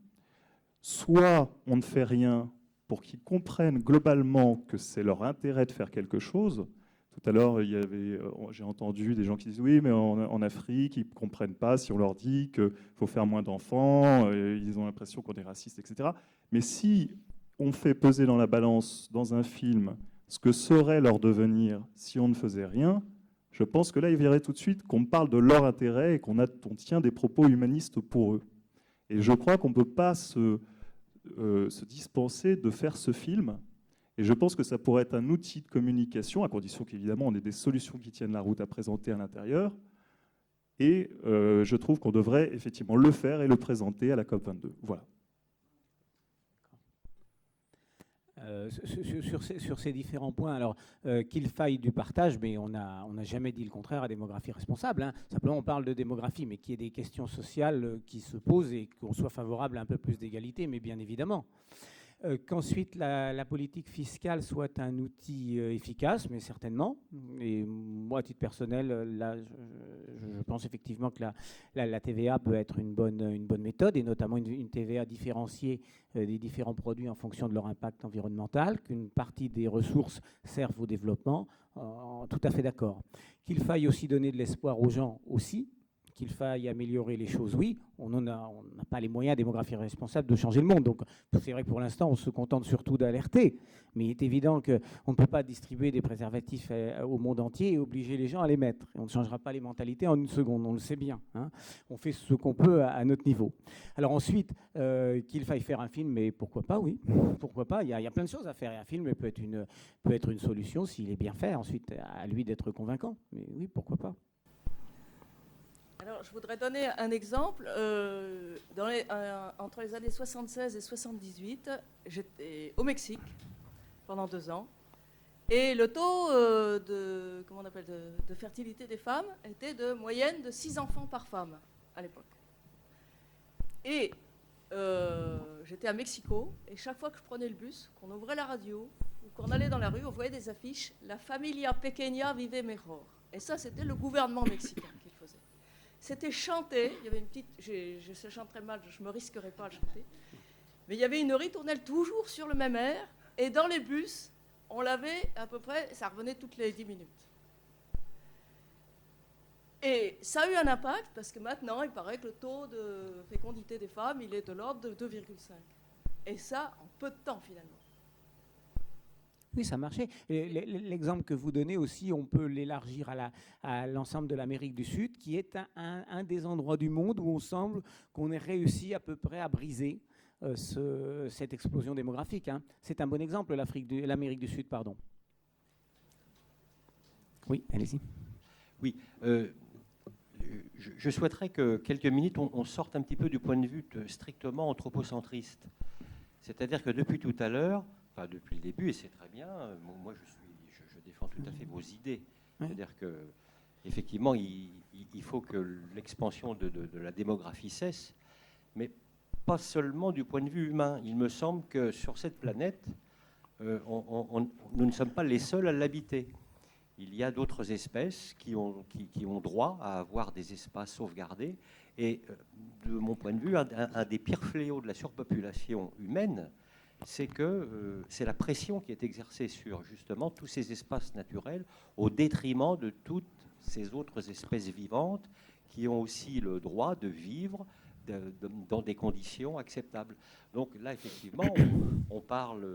soit on ne fait rien pour qu'ils comprennent globalement que c'est leur intérêt de faire quelque chose. Tout à l'heure, j'ai entendu des gens qui disent « oui, mais en Afrique, ils ne comprennent pas si on leur dit qu'il faut faire moins d'enfants, ils ont l'impression qu'on est raciste, etc. » Mais si on fait peser dans la balance, dans un film, ce que serait leur devenir si on ne faisait rien, je pense que là, ils verraient tout de suite qu'on parle de leur intérêt et qu'on tient des propos humanistes pour eux. Et je crois qu'on ne peut pas se dispenser de faire ce film. Et je pense que ça pourrait être un outil de communication, à condition qu'évidemment on ait des solutions qui tiennent la route à présenter à l'intérieur. Et je trouve qu'on devrait effectivement le faire et le présenter à la COP22. Voilà. Sur ces différents points, alors qu'il faille du partage, mais on n'a jamais dit le contraire à démographie responsable. Hein. Simplement, on parle de démographie, mais qu'il y ait des questions sociales qui se posent et qu'on soit favorable à un peu plus d'égalité, mais bien évidemment. Qu'ensuite la politique fiscale soit un outil efficace, mais certainement. Et moi, à titre personnel, là, je pense effectivement que la TVA peut être une bonne méthode, et notamment une TVA différenciée des différents produits en fonction de leur impact environnemental, qu'une partie des ressources servent au développement, tout à fait d'accord. Qu'il faille aussi donner de l'espoir aux gens aussi, qu'il faille améliorer les choses, oui. On n'a pas les moyens, démographie responsable, de changer le monde. Donc c'est vrai que pour l'instant, on se contente surtout d'alerter. Mais il est évident qu'on ne peut pas distribuer des préservatifs au monde entier et obliger les gens à les mettre. Et on ne changera pas les mentalités en une seconde, on le sait bien. Hein. On fait ce qu'on peut à notre niveau. Alors ensuite, qu'il faille faire un film, mais pourquoi pas, oui. Pourquoi pas, il y a plein de choses à faire. Et un film peut être une solution s'il est bien fait. Ensuite, à lui d'être convaincant. Mais oui, pourquoi pas. Alors, je voudrais donner un exemple. Entre les années 76 et 78, j'étais au Mexique pendant 2 ans. Et le taux de fertilité des femmes était de moyenne de 6 enfants par femme à l'époque. Et j'étais à Mexico, et chaque fois que je prenais le bus, qu'on ouvrait la radio, ou qu'on allait dans la rue, on voyait des affiches « La familia pequeña vive mejor ». Et ça, c'était le gouvernement mexicain qui le faisait. C'était chanté, il y avait une petite, je chante très mal, je ne me risquerai pas à le chanter, mais il y avait une ritournelle toujours sur le même air, et dans les bus, on l'avait à peu près, ça revenait toutes les 10 minutes. Et ça a eu un impact, parce que maintenant, il paraît que le taux de fécondité des femmes, il est de l'ordre de 2,5. Et ça, en peu de temps, finalement. Oui, ça marchait. L'exemple que vous donnez aussi, on peut l'élargir à l'ensemble de l'Amérique du Sud, qui est un des endroits du monde où on semble qu'on ait réussi à peu près à briser cette explosion démographique. Hein. C'est un bon exemple, l'Amérique du Sud, pardon. Oui, allez-y. Oui, je souhaiterais que quelques minutes, on sorte un petit peu du point de vue strictement anthropocentriste. C'est-à-dire que depuis tout à l'heure, enfin depuis le début, et c'est très bien, moi je défends tout à fait vos idées, C'est-à-dire que effectivement, il faut que l'expansion de la démographie cesse, mais pas seulement du point de vue humain. Il me semble que sur cette planète, nous ne sommes pas les seuls à l'habiter. Il y a d'autres espèces qui ont droit à avoir des espaces sauvegardés. Et de mon point de vue, un des pires fléaux de la surpopulation humaine, c'est que c'est la pression qui est exercée sur justement tous ces espaces naturels au détriment de toutes ces autres espèces vivantes qui ont aussi le droit de vivre dans des conditions acceptables. Donc là, effectivement, on parle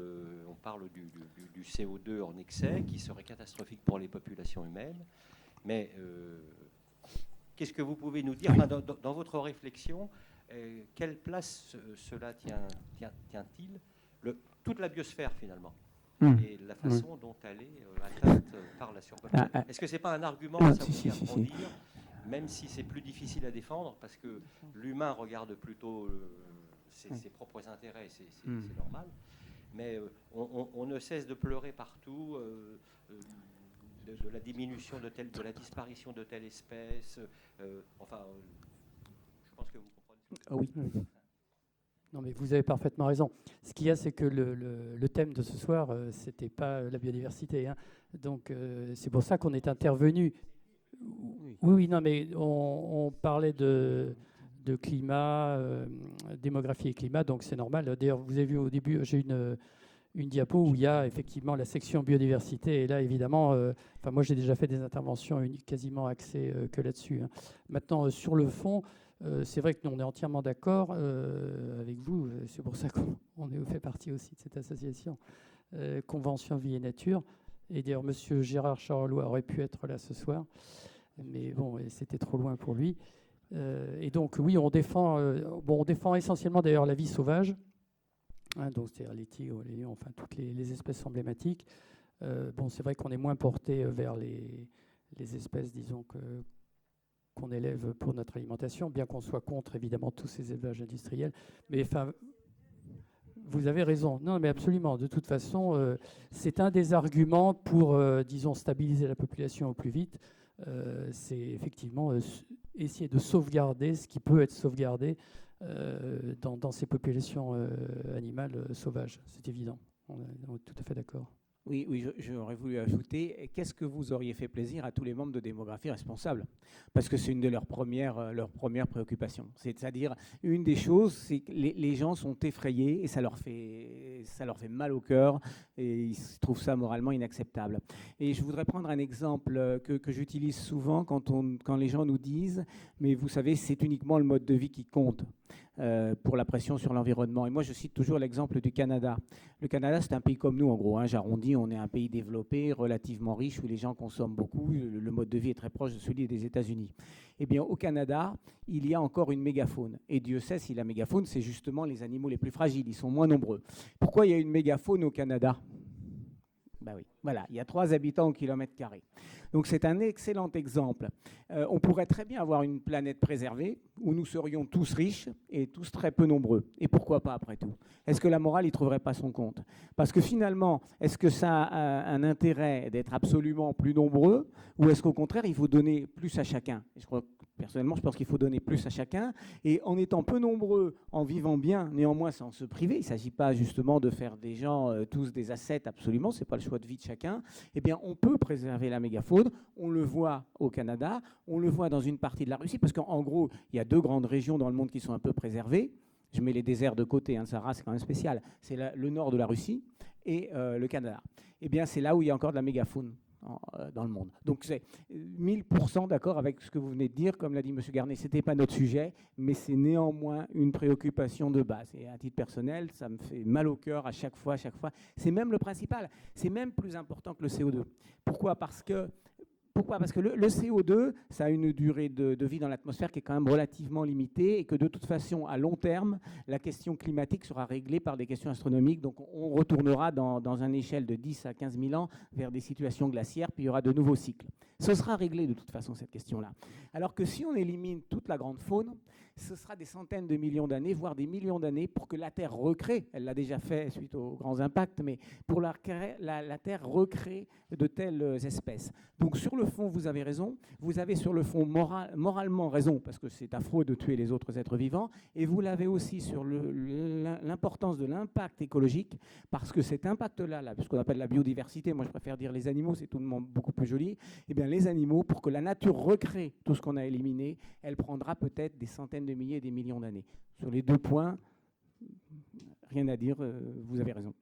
du CO2 en excès qui serait catastrophique pour les populations humaines. Mais qu'est-ce que vous pouvez nous dire dans votre réflexion, quelle place cela tient-il toute la biosphère, finalement, et la façon dont elle est atteinte par la surpopulation. Est-ce que ce n'est pas un argument à dire, même si c'est plus difficile à défendre, parce que l'humain regarde plutôt ses propres intérêts, c'est normal, mais on ne cesse de pleurer partout de la diminution de la disparition de telle espèce. Enfin, je pense que vous comprenez. Oui. Non, mais vous avez parfaitement raison. Ce qu'il y a, c'est que le thème de ce soir, c'était pas la biodiversité. Hein. Donc, c'est pour ça qu'on est intervenu. Oui, non, mais on parlait de climat, démographie et climat, donc c'est normal. D'ailleurs, vous avez vu au début, j'ai une diapo où il y a effectivement la section biodiversité. Et là, évidemment, moi, j'ai déjà fait des interventions quasiment axées que là-dessus. Hein. Maintenant, sur le fond, c'est vrai que nous, on est entièrement d'accord avec vous. C'est pour ça qu'on fait partie aussi de cette association Convention Vie et Nature. Et d'ailleurs, M. Gérard Charolois aurait pu être là ce soir, mais bon, c'était trop loin pour lui. Et donc, oui, on défend essentiellement d'ailleurs la vie sauvage, hein, donc c'est-à-dire les tigres, les lions, enfin toutes les espèces emblématiques. C'est vrai qu'on est moins porté vers les espèces, disons, qu'on élève pour notre alimentation, bien qu'on soit contre, évidemment, tous ces élevages industriels. Mais enfin, vous avez raison. Non, mais absolument. De toute façon, c'est un des arguments pour, disons, stabiliser la population au plus vite. C'est effectivement essayer de sauvegarder ce qui peut être sauvegardé dans ces populations animales sauvages. C'est évident. On est tout à fait d'accord. Oui, j'aurais voulu ajouter, qu'est-ce que vous auriez fait plaisir à tous les membres de Démographie Responsable? Parce que c'est une de leurs premières préoccupations. C'est-à-dire, une des choses, c'est que les gens sont effrayés et ça leur fait mal au cœur et ils trouvent ça moralement inacceptable. Et je voudrais prendre un exemple que j'utilise souvent quand les gens nous disent « mais vous savez, c'est uniquement le mode de vie qui compte ». Pour la pression sur l'environnement. Et moi, je cite toujours l'exemple du Canada. Le Canada, c'est un pays comme nous, en gros. Hein, j'arrondis, on est un pays développé, relativement riche, où les gens consomment beaucoup. Le mode de vie est très proche de celui des États-Unis. Eh bien, au Canada, il y a encore une mégafaune. Et Dieu sait si la mégafaune, c'est justement les animaux les plus fragiles. Ils sont moins nombreux. Pourquoi il y a une mégafaune au Canada ? Ben oui, voilà, il y a 3 habitants au kilomètre carré. Donc c'est un excellent exemple. On pourrait très bien avoir une planète préservée où nous serions tous riches et tous très peu nombreux. Et pourquoi pas après tout? Est-ce que la morale n'y trouverait pas son compte? Parce que finalement, est-ce que ça a un intérêt d'être absolument plus nombreux ou est-ce qu'au contraire, il faut donner plus à chacun? Et personnellement, je pense qu'il faut donner plus à chacun. Et en étant peu nombreux, en vivant bien, néanmoins sans se priver, il ne s'agit pas justement de faire des gens tous des ascètes absolument, ce n'est pas le choix de vie de chacun, eh bien on peut préserver la mégafaune. On le voit au Canada, on le voit dans une partie de la Russie, parce qu'en gros, il y a 2 grandes régions dans le monde qui sont un peu préservées. Je mets les déserts de côté, hein, Sahara, c'est quand même spécial. C'est le nord de la Russie et le Canada. Eh bien, c'est là où il y a encore de la mégafaune dans le monde. Donc c'est 1000% d'accord avec ce que vous venez de dire, comme l'a dit M. Garnet, ce n'était pas notre sujet, mais c'est néanmoins une préoccupation de base. Et à titre personnel, ça me fait mal au cœur à chaque fois. C'est même le principal, c'est même plus important que le CO2. Pourquoi ? Parce que le CO2, ça a une durée de vie dans l'atmosphère qui est quand même relativement limitée et que de toute façon, à long terme, la question climatique sera réglée par des questions astronomiques. Donc on retournera dans une échelle de 10 à 15 000 ans vers des situations glaciaires, puis il y aura de nouveaux cycles. Ce sera réglé de toute façon, cette question-là. Alors que si on élimine toute la grande faune, ce sera des centaines de millions d'années, voire des millions d'années, pour que la Terre recrée, elle l'a déjà fait suite aux grands impacts, mais pour la Terre recrée de telles espèces. Donc sur le fond, vous avez raison. Vous avez sur le fond moralement raison, parce que c'est affreux de tuer les autres êtres vivants. Et vous l'avez aussi sur l'importance de l'impact écologique, parce que cet impact-là, ce qu'on appelle la biodiversité, moi je préfère dire les animaux, c'est tout de même beaucoup plus joli. Eh bien, les animaux, pour que la nature recrée tout ce qu'on a éliminé, elle prendra peut-être des centaines de milliers et des millions d'années. Sur les deux points, rien à dire, vous avez raison.